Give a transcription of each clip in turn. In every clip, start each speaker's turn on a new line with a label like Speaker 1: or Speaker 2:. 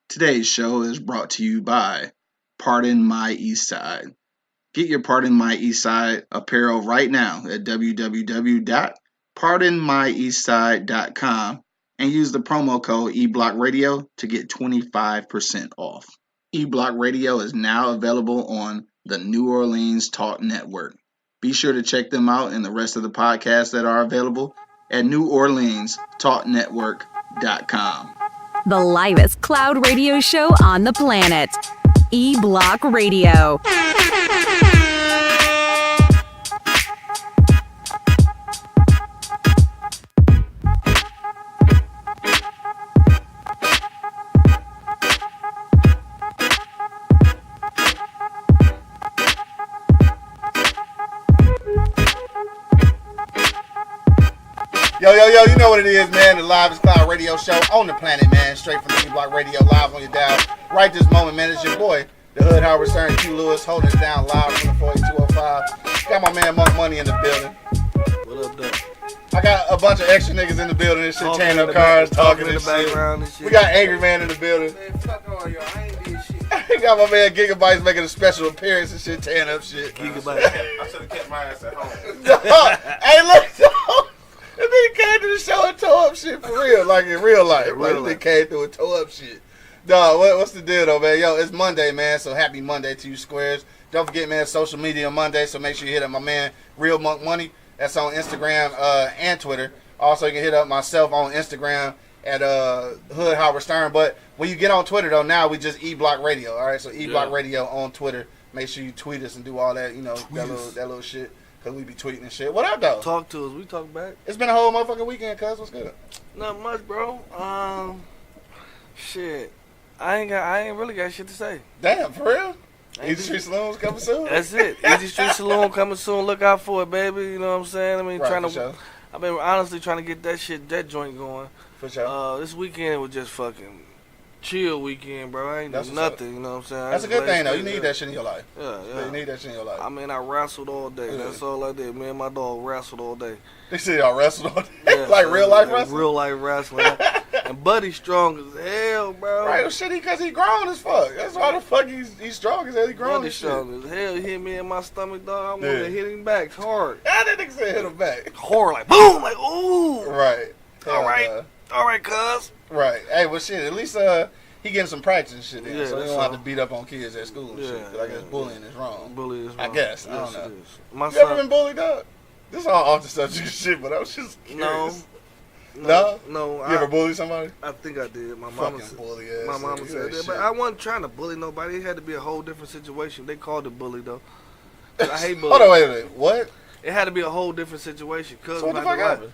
Speaker 1: Today's show is brought to you by Pardon My Eastside. Get your Pardon My Eastside apparel right now at www.pardonmyeastside.com and use the promo code eBlockRadio to get 25% off. eBlock Radio is now available on the New Orleans Talk Network. Be sure to check them out and the rest of the podcasts that are available at neworleanstalknetwork.com.
Speaker 2: The livest cloud radio show on the planet. E-Block Radio.
Speaker 3: Yo, you know what it is, man. The livest cloud radio show on the planet, man. Straight from the E-Block Radio, live on your dial. Right this moment, man, it's your boy, the Hood Howard Stern, Q Lewis, holding it down live from the 48205. Got my man Monk Money in the building.
Speaker 4: What up, though?
Speaker 3: I got a bunch of extra niggas in the building and shit, tearing up cars, talking and shit. We got Angry Man in the building.
Speaker 4: Man, fuck all y'all. I ain't did shit.
Speaker 3: We got my man Gigabytes making a special appearance and shit, tearing up shit.
Speaker 4: Gigabyte.
Speaker 5: I should have kept my ass at home.
Speaker 3: Hey, look, this nigga came to the show and tore up shit for real, like in real life. Like, this nigga came through and tore up shit. Dog, what's the deal though, man? Yo, it's Monday, man, so happy Monday to you squares. Don't forget, man, social media Monday, so make sure you hit up my man, Real Monk Money. That's on Instagram and Twitter. Also, you can hit up myself on Instagram at Hood Howard Stern. But when you get on Twitter, though, now we just E-Block Radio, all right? So E-Block Radio on Twitter. Make sure you tweet us and do all that, you know, that little shit. Because we be tweeting and shit. What up, though?
Speaker 4: Talk to us. We talk back.
Speaker 3: It's been a whole motherfucking weekend, cuz. What's good?
Speaker 4: Not much, bro. Shit. I ain't really got shit to say.
Speaker 3: Damn, for real? Easy Street Saloon's coming soon?
Speaker 4: That's it. Easy Street Saloon coming soon. Look out for it, baby. You know what I'm saying? I mean,
Speaker 3: Sure.
Speaker 4: I've been honestly trying to get that joint going.
Speaker 3: For sure.
Speaker 4: This weekend was just fucking chill weekend, bro. I ain't do nothing, you know what I'm saying?
Speaker 3: That's a good thing, though. You need that shit in your life.
Speaker 4: Yeah.
Speaker 3: You need that shit in your life.
Speaker 4: I mean, I wrestled all day.
Speaker 3: Yeah.
Speaker 4: That's all I did. Me and my dog wrestled all day.
Speaker 3: They say y'all wrestled all day?
Speaker 4: Yeah,
Speaker 3: like real life wrestling?
Speaker 4: Real life wrestling. And Buddy's strong as hell, bro.
Speaker 3: Right, well, shit, because he grown as fuck. That's why the fuck he's strong as hell. He grown
Speaker 4: Buddy's
Speaker 3: as shit.
Speaker 4: strong as hell. He hit me in my stomach, dog. I wanted to hit him back hard.
Speaker 3: Yeah, that nigga said hit him back.
Speaker 4: Hard, like boom, like ooh.
Speaker 3: Right.
Speaker 4: All right, cuz.
Speaker 3: Right. Hey, well, shit, at least he getting some practice and shit in,
Speaker 4: Yeah,
Speaker 3: so he
Speaker 4: that's
Speaker 3: don't have
Speaker 4: all.
Speaker 3: to beat up on kids at school and shit. 'Cause I guess bullying is wrong.
Speaker 4: Bully is
Speaker 3: I
Speaker 4: wrong.
Speaker 3: guess. I don't
Speaker 4: Yes,
Speaker 3: know.
Speaker 4: it is. My
Speaker 3: You ever
Speaker 4: son,
Speaker 3: been bullied, dog? This is all off the subject of shit, but I was just curious.
Speaker 4: No?
Speaker 3: You ever bullied somebody?
Speaker 4: I think I did. My mama
Speaker 3: Fucking bully ass.
Speaker 4: My mama
Speaker 3: nigga,
Speaker 4: said
Speaker 3: that
Speaker 4: that, but
Speaker 3: shit.
Speaker 4: I wasn't trying to bully nobody. It had to be a whole different situation. They called it bully though. I hate bullying.
Speaker 3: Hold on, wait a minute. What?
Speaker 4: It had to be a whole different situation. Cause
Speaker 3: So what the
Speaker 4: when
Speaker 3: fuck
Speaker 4: I
Speaker 3: happened?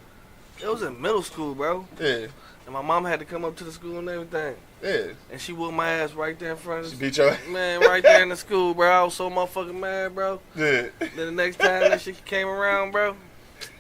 Speaker 4: It was in middle school, bro.
Speaker 3: Yeah.
Speaker 4: And my mom had to come up to the school and everything.
Speaker 3: Yeah.
Speaker 4: And she whooped my ass right there in front
Speaker 3: She
Speaker 4: of
Speaker 3: beat your ass?
Speaker 4: man, right there in the school, bro. I was so motherfucking mad, bro.
Speaker 3: Yeah.
Speaker 4: Then the next time that shit came around, bro,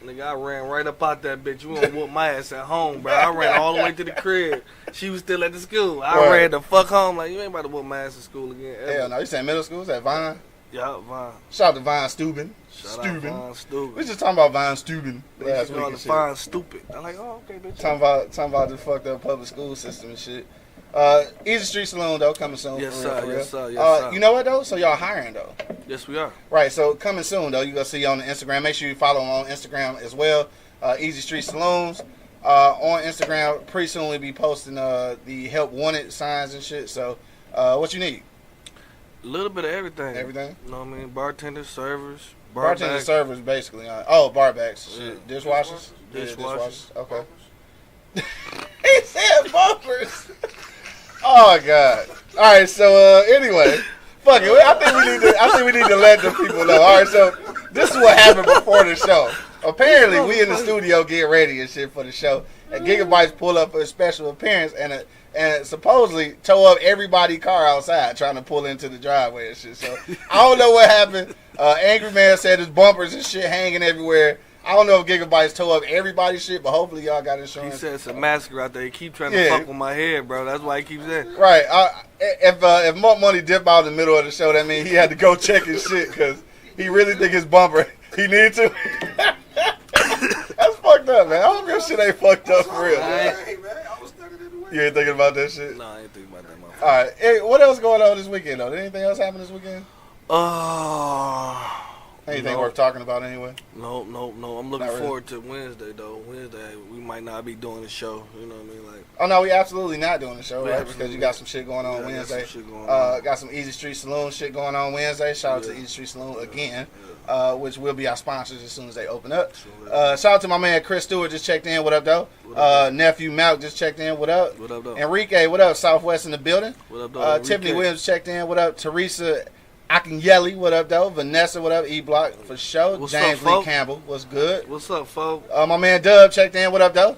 Speaker 4: nigga, I ran right up out that bitch. You won't whoop my ass at home, bro. I ran all the way to the crib. She was still at the school. I
Speaker 3: Right.
Speaker 4: ran the fuck home. Like, you ain't about to whoop my ass in school again. Ever.
Speaker 3: Hell no. You saying middle school? Is that Vine?
Speaker 4: Yeah, Vine.
Speaker 3: Shout out to Vine Steuben.
Speaker 4: Shout out Vine
Speaker 3: We
Speaker 4: Stupid.
Speaker 3: just talking about Vine Steuben
Speaker 4: They
Speaker 3: last
Speaker 4: used to
Speaker 3: week
Speaker 4: call
Speaker 3: and
Speaker 4: it
Speaker 3: shit.
Speaker 4: Vine Stupid. I'm like, oh, okay, bitch.
Speaker 3: Talking about the fucked up public school system and shit. Easy Street Saloon though coming soon.
Speaker 4: Yes,
Speaker 3: for real,
Speaker 4: sir,
Speaker 3: for real.
Speaker 4: yes, sir, yes, sir.
Speaker 3: You know what though? So y'all hiring though.
Speaker 4: Yes, we are.
Speaker 3: Right. So coming soon though. You gonna see on the Instagram. Make sure you follow them on Instagram as well. Easy Street Saloons. On Instagram, pretty soon we'll be posting the help wanted signs and shit. So what you need?
Speaker 4: A little bit of everything.
Speaker 3: Everything.
Speaker 4: You know what I mean? Bartenders, servers,
Speaker 3: Bartender
Speaker 4: backs.
Speaker 3: servers basically. Oh, bar backs. Shit.
Speaker 4: Yeah.
Speaker 3: Dishwashers.
Speaker 4: Dishwashers.
Speaker 3: Yeah, okay. He said bumpers. Oh god. All right. So anyway, fuck it. I think we need to let the people know. All right. So this is what happened before the show. Apparently, we in the studio getting ready and shit for the show, and Gigabytes pull up for a special appearance and supposedly tow up everybody's car outside trying to pull into the driveway and shit. So I don't know what happened. Angry Man said his bumpers and shit hanging everywhere. I don't know if Gigabytes tow up everybody's shit, but hopefully y'all got
Speaker 4: He
Speaker 3: insurance.
Speaker 4: said it's a massacre out there. He keep trying to
Speaker 3: Yeah.
Speaker 4: fuck with my head, bro. That's why he keeps saying.
Speaker 3: Right. If Monk Money dip out in the middle of the show, that means he had to go check his shit because he really think his bumper, he needed to. That's fucked up, man. I hope your shit ain't fucked up for real.
Speaker 4: I
Speaker 5: Hey, man, I was studying in the way.
Speaker 3: You ain't thinking about that shit?
Speaker 4: No, I ain't thinking about that motherfucker.
Speaker 3: All right. Hey, what else going on this weekend, though? Did anything else happen this weekend? Anything worth talking about anyway?
Speaker 4: No. I'm looking forward to Wednesday, though. Wednesday, we might not be doing the show. You know what I mean? Like,
Speaker 3: oh, no, we absolutely not doing the show, right? Because you got some shit going on Wednesday. Got some Easy Street Saloon shit going on Wednesday. Shout out to Easy Street Saloon again, which will be our sponsors as soon as they open up. Shout out to my man Chris Stewart, just checked in. What up, though? Nephew Malk just checked in. What up?
Speaker 4: What up, though?
Speaker 3: Enrique, what up? Southwest in the building.
Speaker 4: What up, though?
Speaker 3: Tiffany Williams checked in. What up? Teresa Akinyeli, what up, though? Vanessa, what up? E-Block, for sure.
Speaker 4: What's
Speaker 3: James
Speaker 4: up,
Speaker 3: Lee
Speaker 4: folk?
Speaker 3: Campbell, what's good?
Speaker 4: What's up, folks?
Speaker 3: My man Dub checked in. What up, though?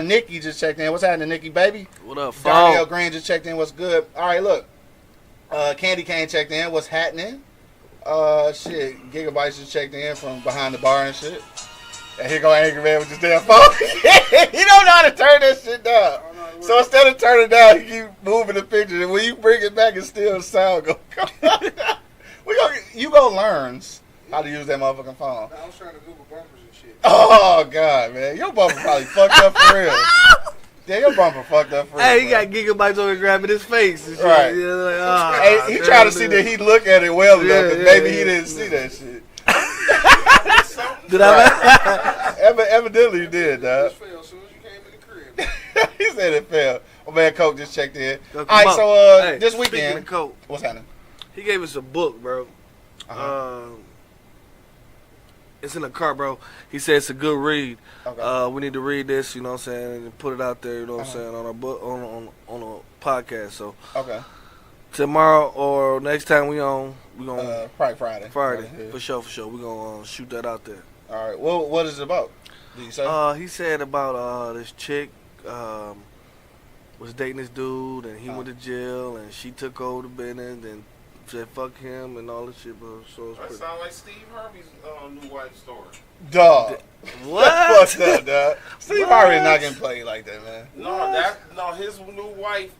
Speaker 3: Nikki just checked in. What's happening, Nikki, baby?
Speaker 4: What up,
Speaker 3: Darnell
Speaker 4: folks?
Speaker 3: Green just checked in. What's good? All right, look. Candy Cane checked in. What's happening? Shit. Gigabytes just checked in from behind the bar and shit. And here go Angry Man with this damn phone. He don't know how to turn that shit down. So instead of turning it down, he keep moving the picture. And when you bring it back, it's still sound go. You gonna learn how to use that motherfucking phone.
Speaker 5: I was trying to Google bumpers and shit.
Speaker 3: Oh God, man, your bumper probably fucked up for real. Yeah, your bumper fucked up for real.
Speaker 4: Hey, he got Gigabytes over grabbing his face and shit.
Speaker 3: Right.
Speaker 4: Yeah, like,
Speaker 3: Hey, he tried to see that he look at it well enough, because maybe he didn't see that shit.
Speaker 4: Did I?
Speaker 3: Evidently you did, dog.
Speaker 5: It fell as soon as you came in the crib.
Speaker 3: He said it fell. My man Coke just checked in.
Speaker 4: Yo,
Speaker 3: All
Speaker 4: come
Speaker 3: right,
Speaker 4: on.
Speaker 3: so
Speaker 4: Hey,
Speaker 3: this
Speaker 4: speaking
Speaker 3: weekend,
Speaker 4: of Coke,
Speaker 3: what's happening?
Speaker 4: he gave us a book, bro.
Speaker 3: Uh-huh.
Speaker 4: It's in the car, bro. He said it's a good read.
Speaker 3: Okay.
Speaker 4: We need to read this, you know what I'm saying, and put it out there, you know what I'm saying, on our book, on a podcast. So
Speaker 3: Okay.
Speaker 4: tomorrow or next time we gonna
Speaker 3: Probably Friday.
Speaker 4: Friday
Speaker 3: Yeah.
Speaker 4: for sure. We gonna shoot that out there.
Speaker 3: All right. Well, what is it about? Did you say?
Speaker 4: He said about this chick was dating this dude, and he went to jail, and she took over the business, and said fuck him and all this shit, bro. So it's
Speaker 5: That
Speaker 4: pretty.
Speaker 5: sounds like Steve Harvey's new wife story.
Speaker 3: Dog.
Speaker 4: What?
Speaker 3: Fuck that, dog. Steve Harvey is not getting played like that, man.
Speaker 5: No, his new wife,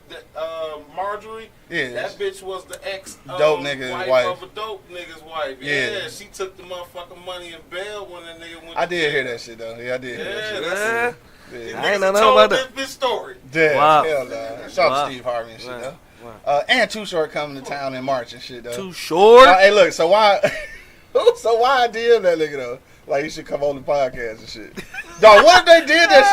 Speaker 5: Marjorie.
Speaker 3: Yeah.
Speaker 5: That bitch was the ex
Speaker 3: Dope nigga's wife.
Speaker 5: of a dope nigga's wife.
Speaker 3: Yeah.
Speaker 5: She took the motherfucking money and bail when that nigga went.
Speaker 3: I did hear that shit though. Yeah, I did hear that shit.
Speaker 4: Yeah.
Speaker 3: Yeah.
Speaker 4: I ain't know nothing about that.
Speaker 5: This story.
Speaker 3: Damn,
Speaker 4: Wow.
Speaker 3: hell nah. Shout out
Speaker 4: Wow.
Speaker 3: to Steve Harvey and shit
Speaker 4: Wow.
Speaker 3: though. And Too Short coming to town in March and shit though.
Speaker 4: Too short.
Speaker 3: Hey, look. So why? I DM that nigga though? Like, you should come on the podcast and shit. Dog, what if they did that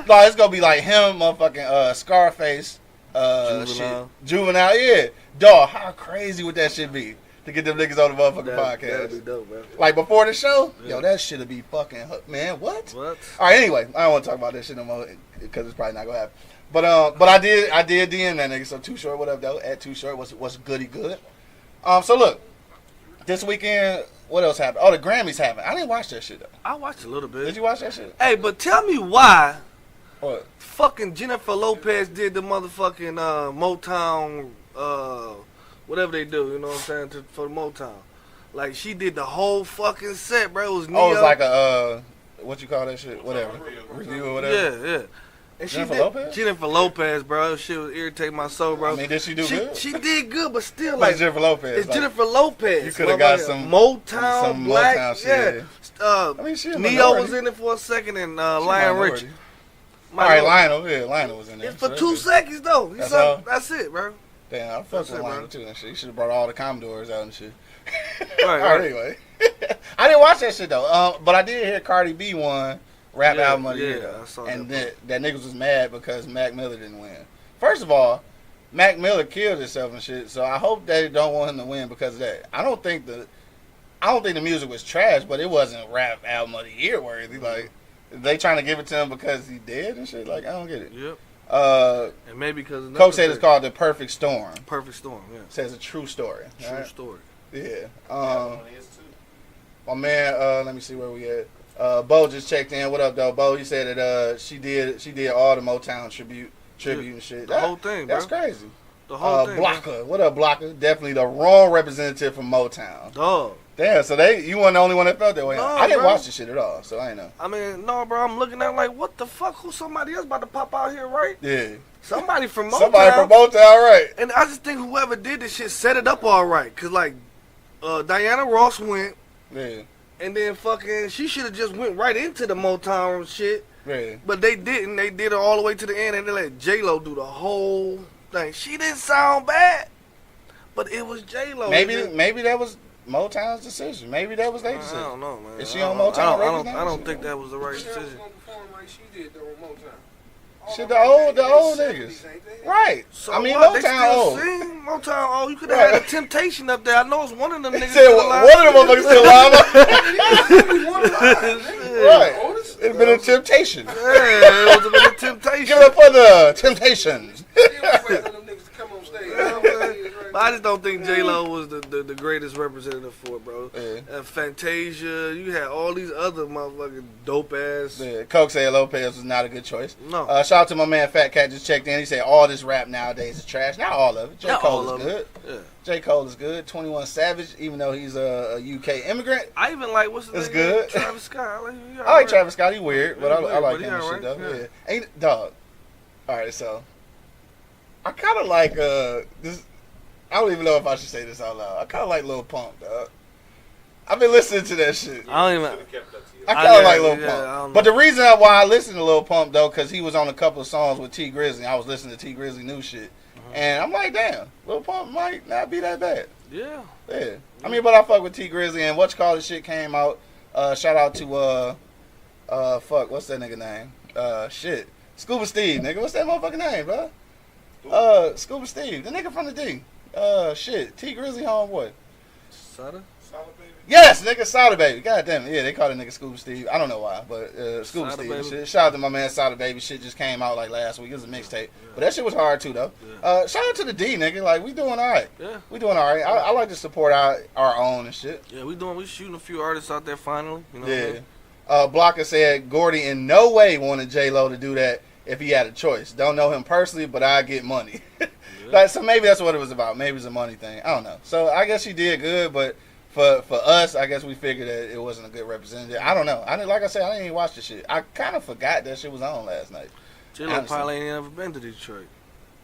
Speaker 3: shit though? Dog, it's gonna be like him, motherfucking Scarface,
Speaker 4: Juvenile.
Speaker 3: shit. Juvenile, yeah. Dog, how crazy would that shit be to get them niggas on the motherfucking
Speaker 4: That'd
Speaker 3: podcast?
Speaker 4: be dope, man.
Speaker 3: Like before the show,
Speaker 4: Yeah.
Speaker 3: yo, that shit'll be fucking man. What?
Speaker 4: What?
Speaker 3: All right, anyway, I don't want to talk about that shit no more because it's probably not gonna happen. But I did DM that nigga. So Too Short, what up though? At Too Short, what's goody good? So look, this weekend, what else happened? Oh, the Grammys happened. I didn't watch that shit though.
Speaker 4: I watched a little bit.
Speaker 3: Did you watch that shit?
Speaker 4: Hey, but tell me why
Speaker 3: What?
Speaker 4: fucking Jennifer Lopez did the motherfucking Motown, whatever they do, you know what I'm saying, for the Motown. Like, she did the whole fucking set, bro. It was Neo.
Speaker 3: Oh, it's like a what you call that shit? Whatever. Review or whatever.
Speaker 4: Yeah. And
Speaker 3: Jennifer Lopez?
Speaker 4: Jennifer Lopez, bro. Shit was irritating my soul, bro.
Speaker 3: I mean, did she do good?
Speaker 4: She did good, but still,
Speaker 3: Like
Speaker 4: like,
Speaker 3: Jennifer Lopez.
Speaker 4: it's
Speaker 3: like,
Speaker 4: Jennifer Lopez.
Speaker 3: You coulda got
Speaker 4: Motherfucker,
Speaker 3: some
Speaker 4: Motown,
Speaker 3: some
Speaker 4: Black,
Speaker 3: Motown shit,
Speaker 4: yeah.
Speaker 3: I mean, she a
Speaker 4: Neo
Speaker 3: minority.
Speaker 4: was in it for a second, and
Speaker 3: She
Speaker 4: Lion
Speaker 3: minority.
Speaker 4: Rich.
Speaker 3: All right, Lionel. Yeah, Lionel was in there.
Speaker 4: It's for
Speaker 3: so
Speaker 4: 2
Speaker 3: that's good.
Speaker 4: seconds though.
Speaker 3: That's all?
Speaker 4: That's it, bro.
Speaker 3: Damn, I fuck
Speaker 4: That's
Speaker 3: with
Speaker 4: it,
Speaker 3: Lionel
Speaker 4: bro.
Speaker 3: too and shit. You should have brought all the Commodores out and shit.
Speaker 4: Right,
Speaker 3: All
Speaker 4: right.
Speaker 3: right, anyway. I didn't watch that shit though. But I did hear Cardi B won rap
Speaker 4: Yeah,
Speaker 3: album of the
Speaker 4: yeah,
Speaker 3: year though.
Speaker 4: I saw
Speaker 3: And
Speaker 4: that.
Speaker 3: that niggas was mad because Mac Miller didn't win. First of all, Mac Miller killed himself and shit, so I hope they don't want him to win because of that. I don't think the music was trash, but it wasn't rap album of the year worthy. Like, they trying to give it to him because he dead and shit. Like, I don't get it.
Speaker 4: Yep. And maybe because of
Speaker 3: Coke said it's called The Perfect Storm.
Speaker 4: Perfect Storm. Yeah.
Speaker 3: Says a true story.
Speaker 4: True
Speaker 3: alright?
Speaker 4: story.
Speaker 3: Yeah.
Speaker 5: One is too.
Speaker 3: My man, let me see where we at. Bo just checked in. What up, though? Bo, he said that she did all the Motown tribute and shit.
Speaker 4: The whole thing, bro.
Speaker 3: That's crazy.
Speaker 4: The whole thing.
Speaker 3: Blocker. What up, Blocker? Definitely the wrong representative from Motown.
Speaker 4: Dog.
Speaker 3: Damn, so you weren't the only one that felt that way.
Speaker 4: No,
Speaker 3: I didn't
Speaker 4: bro.
Speaker 3: watch this shit at all, so I ain't know.
Speaker 4: I mean, no, bro. I'm looking at like, what the fuck? Who's somebody else about to pop out here, right?
Speaker 3: Yeah.
Speaker 4: Somebody from Motown.
Speaker 3: Somebody from Motown, right.
Speaker 4: And I just think whoever did this shit set it up all right. Cause like, Diana Ross went,
Speaker 3: Yeah.
Speaker 4: and then fucking she should have just went right into the Motown shit.
Speaker 3: Yeah.
Speaker 4: But they didn't. They did it all the way to the end, and they let J-Lo do the whole thing. She didn't sound bad, but it was J-Lo.
Speaker 3: Maybe that was Motown's decision. Maybe that was their
Speaker 4: I
Speaker 3: decision.
Speaker 4: don't know, man.
Speaker 3: Is she on Motown records now?
Speaker 4: I don't think that was the right
Speaker 5: She was
Speaker 4: decision.
Speaker 5: gonna perform like she did though on Motown.
Speaker 3: Shit, the old niggas. Right.
Speaker 4: So
Speaker 3: I mean,
Speaker 4: what? They
Speaker 3: Motown
Speaker 4: still
Speaker 3: old.
Speaker 4: sing? Motown old. You could have had a Temptation up there. I know it's one of them
Speaker 3: He
Speaker 4: niggas.
Speaker 3: said
Speaker 4: still alive.
Speaker 3: one of them motherfuckers still alive.
Speaker 4: Yeah.
Speaker 3: Right. It's been a temptation.
Speaker 4: Yeah, it was a bit of Temptation.
Speaker 3: Give it up for the Temptations.
Speaker 4: But I just don't think J-Lo was the greatest representative for it, bro.
Speaker 3: Yeah.
Speaker 4: And Fantasia, you had all these other motherfucking dope ass.
Speaker 3: Yeah, Coke said Lopez was not a good choice.
Speaker 4: No.
Speaker 3: Shout out to my man Fat Cat just checked in. He said all this rap nowadays is trash. Not all of it. J.
Speaker 4: Not
Speaker 3: Cole
Speaker 4: all
Speaker 3: is
Speaker 4: of it.
Speaker 3: good.
Speaker 4: Yeah.
Speaker 3: J. Cole is good. 21 Savage, even though he's a UK immigrant.
Speaker 4: I even like what's his
Speaker 3: It's
Speaker 4: name?
Speaker 3: good.
Speaker 4: Travis Scott.
Speaker 3: I like Travis Scott. He weird, but I like
Speaker 4: But he
Speaker 3: him and shit
Speaker 4: alright,
Speaker 3: though.
Speaker 4: yeah.
Speaker 3: Yeah. Ain't dog. All right, so I kind of like this. I don't even know if I should say this out loud. I kind of like Lil Pump, dog. I've been listening to that shit.
Speaker 4: I don't even.
Speaker 3: I kind of
Speaker 4: yeah,
Speaker 3: like Lil
Speaker 4: yeah, I
Speaker 3: Pump.
Speaker 4: don't
Speaker 3: But
Speaker 4: know.
Speaker 3: the reason why I listen to Lil Pump, though, because he was on a couple of songs with T Grizzly. I was listening to T Grizzly new shit. And I'm like, damn, Lil Pump might not be that bad.
Speaker 4: Yeah.
Speaker 3: Yeah. I mean, but I fuck with T Grizzly. And whatchamacallit shit came out. Shout out to, what's that nigga name? Shit. Scuba Steve, nigga. What's that motherfucking name, bro? Scuba Steve. The nigga from the D. Shit. T Grizzly homeboy.
Speaker 4: Sada?
Speaker 3: Yes, nigga, Soda Baby. God damn it. Yeah, they call it nigga Scuba Steve. I don't know why, but Scuba
Speaker 4: Soda
Speaker 3: Steve.
Speaker 4: Baby.
Speaker 3: Shit. Shout out to my man Soda Baby. Shit just came out like last week. It was a mixtape. But that shit was hard too, though. Shout out to the D, nigga. Like, we doing all right.
Speaker 4: Yeah.
Speaker 3: We doing all right. I like to support our own and shit.
Speaker 4: Yeah, we shooting a few artists out there finally. You know what I
Speaker 3: Yeah.
Speaker 4: mean?
Speaker 3: Blocker said Gordy in no way wanted J-Lo to do that if he had a choice. Don't know him personally, but I get money. Like, so maybe that's what it was about. Maybe it's a money thing. I don't know. So I guess she did good, but for us, I guess we figured that it wasn't a good representative. I don't know. Like I said, I didn't even watch the shit. I kind of forgot that shit was on last night.
Speaker 4: J-Lo
Speaker 3: Honestly.
Speaker 4: probably ain't never been to Detroit.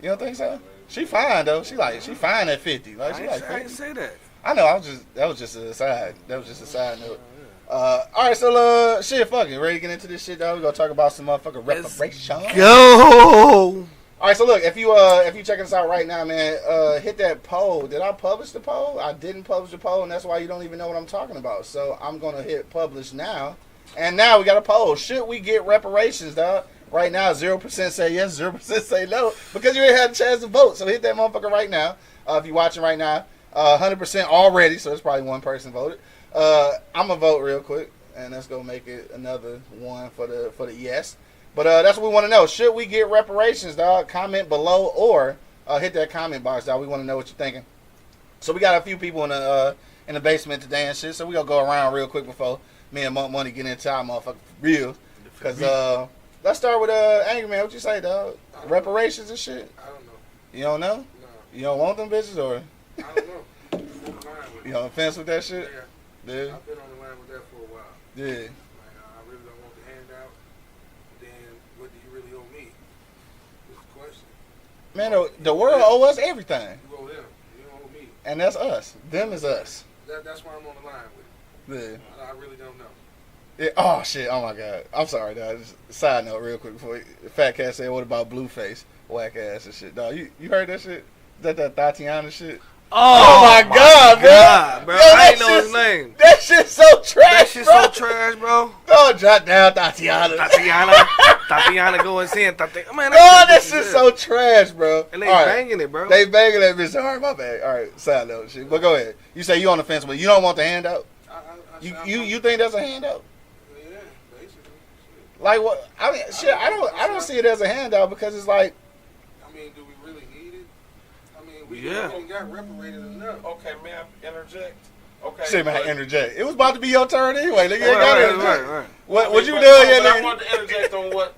Speaker 3: You don't think so? She fine though. She fine at 50. Like she like
Speaker 4: I
Speaker 3: 50.
Speaker 4: didn't say that.
Speaker 3: I know. That was just a side. That was just a side note. All right, so shit, fuck it. Ready to get into this shit, though? We gonna talk about some motherfucking reparations.
Speaker 4: Go.
Speaker 3: All right, so look, if you checking us out right now, man, hit that poll. Did I publish the poll? I didn't publish the poll, and that's why you don't even know what I'm talking about. So I'm gonna hit publish now, and now we got a poll. Should we get reparations, dog? Right now, 0% say yes, 0% say no, because you ain't had a chance to vote. So hit that motherfucker right now. If you're watching right now, 100% already. So it's probably one person voted. I'm gonna vote real quick, and let's go make it another one for the yes. But that's what we want to know. Should we get reparations, dog? Comment below or hit that comment box, dog. We want to know what you're thinking. So we got a few people in the basement today and shit. So we gonna go around real quick before me and Money get into our motherfucker for real. Cause let's start with Angry Man. What you say, dog? Reparations and shit.
Speaker 5: I don't know.
Speaker 3: You don't know?
Speaker 5: No.
Speaker 3: You don't want them bitches, or
Speaker 5: I don't know. I'm on the line with
Speaker 3: you
Speaker 5: it.
Speaker 3: on the fence with that shit?
Speaker 5: Yeah.
Speaker 3: Yeah.
Speaker 5: I've been on the line with that for a while.
Speaker 3: Yeah.
Speaker 5: Like, I really don't want the handout. Then what do you really owe me? Is the question.
Speaker 3: Man, the world owe us everything,
Speaker 5: You owe them. You don't owe me.
Speaker 3: and that's us. Them is us.
Speaker 5: That's why I'm on the line with it.
Speaker 3: Yeah.
Speaker 5: I really don't know.
Speaker 3: Yeah. Oh shit! Oh my god! I'm sorry, dog. Just a side note, real quick before Fat Cat said, "What about Blueface, whack ass and shit?" Dog, you heard that shit? That Tatiana shit?
Speaker 4: Oh,
Speaker 3: my God,
Speaker 4: bro!
Speaker 3: Yo,
Speaker 4: I
Speaker 3: that
Speaker 4: ain't know his
Speaker 3: shit's-
Speaker 4: name.
Speaker 3: That shit's so trash,
Speaker 4: That shit's
Speaker 3: bro.
Speaker 4: so trash, bro.
Speaker 3: Oh, jot down Tatiana.
Speaker 4: Tatiana going sin. Man,
Speaker 3: Oh, that shit's so trash, bro.
Speaker 4: And they
Speaker 3: All right.
Speaker 4: banging it, bro.
Speaker 3: They banging that bitch hard. My bad. All right, side note shit. But go ahead. You say you on the fence, but you don't want the handout. You think that's a handout?
Speaker 5: Yeah, basically. Shit.
Speaker 3: Like what? I mean, shit. I don't see it as a handout because it's like.
Speaker 5: I mean, do we really need it? I mean, we
Speaker 4: Yeah.
Speaker 5: ain't got reparated enough.
Speaker 6: Okay, may I interject? Okay.
Speaker 3: Shit, man,
Speaker 6: but-
Speaker 3: interject. It was about to be your turn anyway. Nigga, you ain't gotta interject.
Speaker 4: right.
Speaker 3: What you
Speaker 6: but,
Speaker 3: doing
Speaker 6: but
Speaker 3: yet,
Speaker 6: I
Speaker 3: nigga?
Speaker 6: wanted to interject on what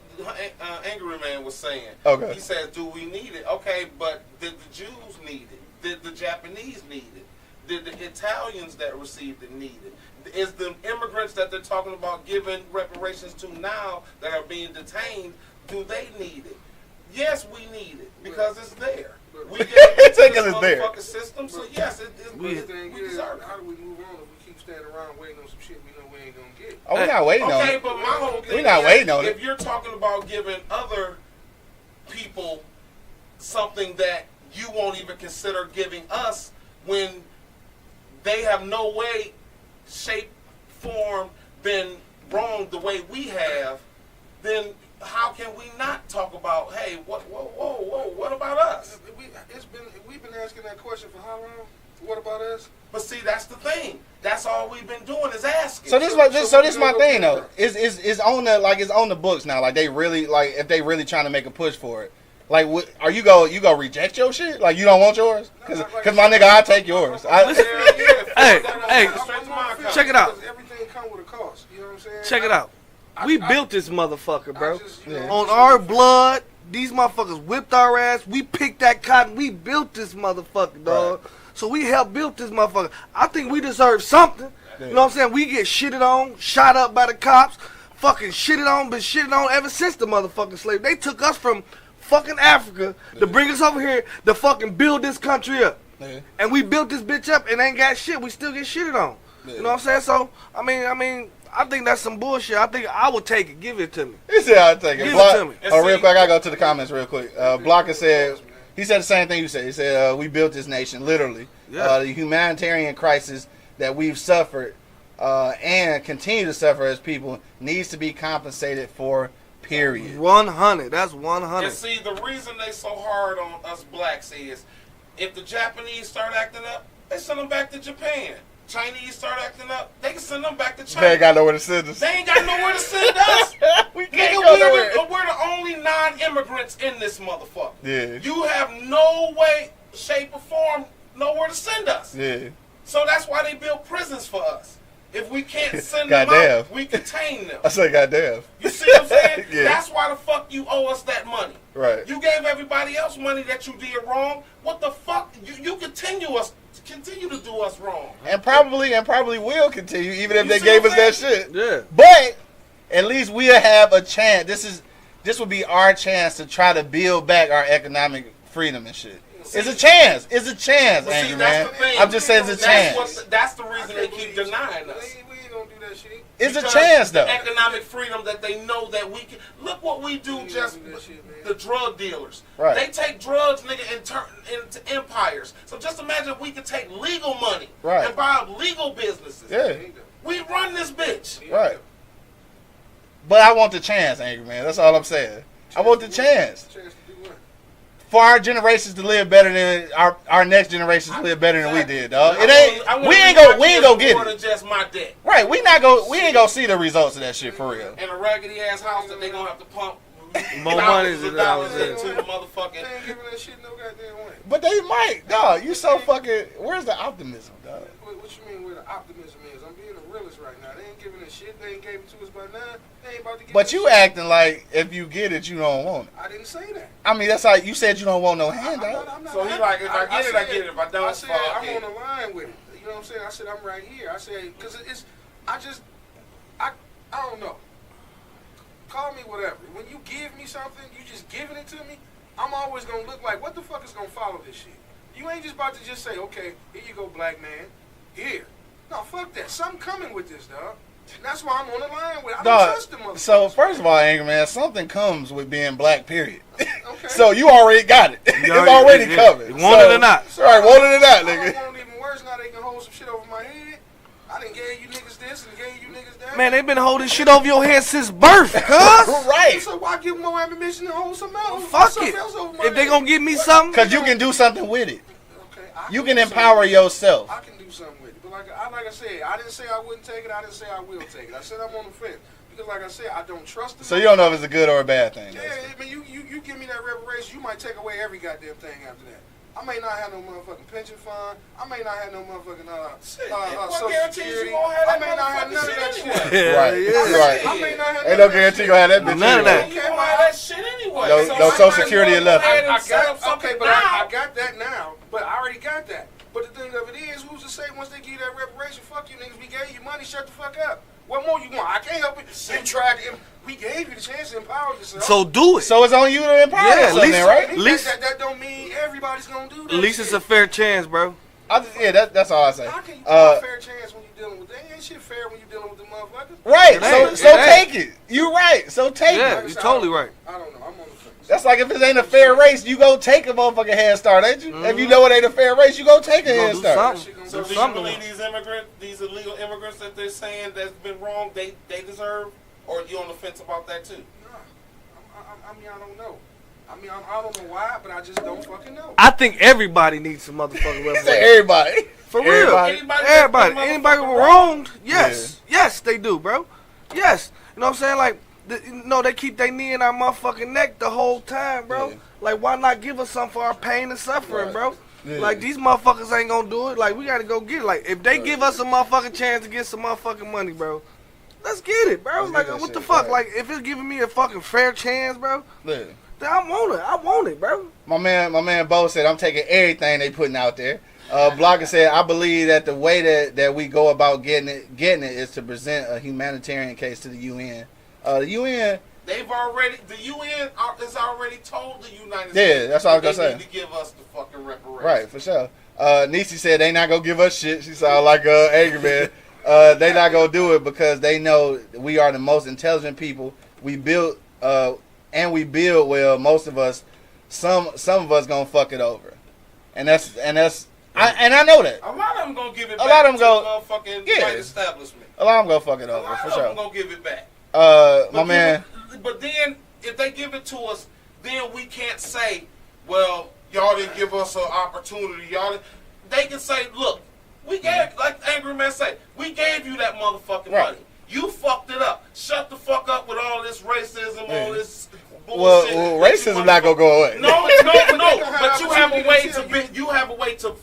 Speaker 6: Angry Man was saying.
Speaker 3: Okay.
Speaker 6: He says, do we need it? Okay, but did the Jews need it? Did the Japanese need it? Did the Italians that received it need it? Is the immigrants that they're talking about giving reparations to now that are being detained, do they need it? Yes, we need it because it's there. We get
Speaker 3: It's
Speaker 6: into
Speaker 3: because
Speaker 6: this
Speaker 3: it's there.
Speaker 6: motherfucking system, so yes,
Speaker 5: But the thing
Speaker 6: we
Speaker 5: is,
Speaker 6: deserve it.
Speaker 5: how do we move on if we keep standing around waiting on some shit we know we ain't gonna get?
Speaker 3: Oh, we're not waiting on
Speaker 6: Okay,
Speaker 3: it.
Speaker 6: but my whole thing
Speaker 3: We're not
Speaker 6: is,
Speaker 3: waiting on
Speaker 6: if
Speaker 3: it.
Speaker 6: you're talking about giving other people something that you won't even consider giving us when they have no way, shape, form, been wrong the way we have, then how can we not talk about, hey, what about us?
Speaker 5: We've been asking that question for how long? What about us?
Speaker 6: But see, that's the thing. That's all we've been doing is asking.
Speaker 3: So this my thing though. It's on the books now. Like they really like if they really trying to make a push for it. Like, are you go reject your shit? Like you don't want yours? Cause my nigga, I'll take yours.
Speaker 4: Hey, check it out.
Speaker 5: Everything come with a cost. You know what I'm saying?
Speaker 4: Check it out. We built this motherfucker, bro. On our blood, these motherfuckers whipped our ass. We picked that cotton. We built this motherfucker, dog. Right. So we helped build this motherfucker. I think we deserve something. Yeah. You know what I'm saying? We get shitted on, shot up by the cops, fucking shitted on ever since the motherfucking slave. They took us from fucking Africa to bring us over here to fucking build this country up. Yeah. And we built this bitch up and ain't got shit. We still get shitted on. Yeah. You know what I'm saying? So, I mean, I think that's some bullshit. I think I would take it. Give it to me.
Speaker 3: He said I'll take it.
Speaker 4: Give it to me.
Speaker 3: Oh, real quick, I gotta go to the comments real quick. Blocker said, he said the same thing you said. He said, we built this nation, literally. Yeah. The humanitarian crisis that we've suffered and continue to suffer as people needs to be compensated for, period.
Speaker 4: 100. That's 100.
Speaker 6: And see, the reason they so hard on us blacks is if the Japanese start acting up, they send them back to Japan. Chinese start acting up, they can send them back to China.
Speaker 3: They ain't got nowhere to send us.
Speaker 6: They ain't got nowhere to send us.
Speaker 3: We can't go nowhere.
Speaker 6: We're the only non-immigrants in this motherfucker.
Speaker 3: Yeah.
Speaker 6: You have no way, shape, or form, nowhere to send us.
Speaker 3: Yeah.
Speaker 6: So that's why they build prisons for us. If we can't send them out, we contain them.
Speaker 3: I say goddamn.
Speaker 6: You see what I'm saying?
Speaker 3: Yeah.
Speaker 6: That's why the fuck you owe us that money.
Speaker 3: Right.
Speaker 6: You gave everybody else money that you did wrong. What the fuck? You continue to do us wrong.
Speaker 3: And probably will continue even if they gave us that shit.
Speaker 4: Yeah.
Speaker 3: But at least we'll have a chance. This would be our chance to try to build back our economic freedom and shit. It's a chance. It's a chance, Angry Man. I'm just saying it's a chance.
Speaker 6: That's the reason they keep denying us.
Speaker 5: We ain't gonna do that shit.
Speaker 3: It's a chance, though.
Speaker 6: The economic freedom that they know that we can. Look what we do just the drug dealers.
Speaker 3: Right.
Speaker 6: They take drugs, nigga, and turn into empires. So just imagine if we could take legal money and buy up legal businesses.
Speaker 3: Yeah.
Speaker 6: We run this bitch.
Speaker 3: Right. But I want the chance, Angry Man. That's all I'm saying. I want the chance. For our generations to live better than our next generations to live better than we did, dog. We ain't gonna get it.
Speaker 6: Just my debt.
Speaker 3: Right, we ain't gonna see the results of that shit for real.
Speaker 6: In a raggedy ass house that they gonna have to pump
Speaker 4: more money than
Speaker 6: dollars into the motherfucking.
Speaker 5: They ain't giving that shit no goddamn way.
Speaker 3: But they might, dog. You so fucking. Where's the optimism, dog?
Speaker 5: What you mean where the optimism is? I'm being a realist right now. They ain't giving that shit. They ain't gave it to us by now. They ain't about to give
Speaker 3: But you acting like if you get it, you don't want it.
Speaker 5: I didn't say that.
Speaker 3: I mean, that's how you said you don't want no handout.
Speaker 6: So he like, if I get it, I get it. If I don't,
Speaker 5: I said I'm on the line with it. You know what I'm saying? I said I'm right here. I said because I don't know. Call me whatever. When you give me something, you just giving it to me. I'm always gonna look like what the fuck is gonna follow this shit. You ain't just about to just say, okay, here you go, black man. Here. No, fuck that. Something coming with this, dog. That's why I'm on the line with. I don't trust the motherfuckers.
Speaker 3: So first of all, Angry Man, something comes with being black. Period.
Speaker 5: Okay.
Speaker 3: So you already got it. It's already coming.
Speaker 4: Want it or not?
Speaker 3: Right, want it or not, nigga.
Speaker 5: I don't want it even worse now. They can hold some shit over my head. I done gave you niggas this and gave you niggas that.
Speaker 4: Man, they been holding shit over your head since birth, cuz.
Speaker 3: Right.
Speaker 5: So why give them no ammunition to hold something else?
Speaker 4: Fuck it. If they gonna give me something,
Speaker 3: because you can do something with it.
Speaker 5: Okay.
Speaker 3: You can empower yourself.
Speaker 5: I can do something with it. But like I said, I didn't say I wouldn't take it. I didn't say I will take it. I said I'm on the fence. Because like I said, I don't trust them.
Speaker 3: So you don't know if it's a good or a bad thing.
Speaker 5: Yeah, I mean, you give me that reparation, you might take away every goddamn thing after that. I may not have no motherfucking pension fund. I may not have no motherfucking Social Security. I may not have none of that shit.
Speaker 3: Right.
Speaker 5: I may not have
Speaker 3: ain't no guarantee you gonna have that bitch.
Speaker 4: None of that.
Speaker 6: You can't buy that shit anyway.
Speaker 3: No Social Security left.
Speaker 5: But I got that now. But I already got that. But the thing of it is, who's to say once they give you that reparation, fuck you niggas, we gave you money, shut the fuck up. What more you want? I can't help it. You tried to, we gave you the chance to empower yourself.
Speaker 4: So do it.
Speaker 3: So it's on you to empower yourself, then, right?
Speaker 5: At least that don't mean everybody's gonna do that.
Speaker 4: At least it's a fair chance, bro.
Speaker 3: That's all I say.
Speaker 5: How can you have a fair chance when you're dealing with that? Ain't shit fair when you're dealing with the motherfuckers.
Speaker 3: Right. So take it. You right. So take it.
Speaker 4: Yeah, you're totally right.
Speaker 5: I don't know. I'm on the fence.
Speaker 3: That's like if it ain't a fair race, you go take a motherfucking head start, ain't you? If you know it ain't a fair race, you go take a head start.
Speaker 6: So do you believe these illegal immigrants that they're saying that's been wrong, they deserve, or are you on the fence about that too?
Speaker 5: I mean, I don't know. I mean, I don't know why, but I just don't fucking know.
Speaker 4: I think everybody needs some motherfucking reparations.
Speaker 3: Everybody.
Speaker 4: For real. Everybody. Anybody wronged? Yes. Yeah. Yes, they do, bro. Yes. You know what I'm saying? Like, they keep their knee in our motherfucking neck the whole time, bro. Yeah. Like, why not give us something for our pain and suffering, bro? Yeah. Like, these motherfuckers ain't gonna do it. Like, we gotta go get it. Like, if they give us a motherfucking chance to get some motherfucking money, bro, let's get it, bro. Like, what the fuck? Like, if it's giving me a fucking fair chance, bro, then I want it. I want it, bro.
Speaker 3: My man Bo said, I'm taking everything they putting out there. Blocker said, I believe that the way that we go about getting it is to present a humanitarian case to the UN. The UN has already told the United States. Yeah, that's all I was gonna say.
Speaker 6: They need to give us the fucking reparations.
Speaker 3: Right, for sure. Niecy said they not gonna give us shit. She sounded like angry man. They not gonna do it because they know we are the most intelligent people. We build and we build well. Most of us, some of us gonna fuck it over, and that's. I know that.
Speaker 6: A lot of them gonna give it back. A lot of them go motherfucking white establishment.
Speaker 3: A lot of them gonna fuck it over for sure.
Speaker 6: A lot of them gonna give it back.
Speaker 3: My man.
Speaker 6: But then, if they give it to us, then we can't say, well, y'all didn't give us an opportunity. They can say, look, we gave, like Angry Man say, we gave you that motherfucking money. You fucked it up. Shut the fuck up with all this racism, all this bullshit.
Speaker 3: Well, racism not gonna go away.
Speaker 6: No. But you have a way to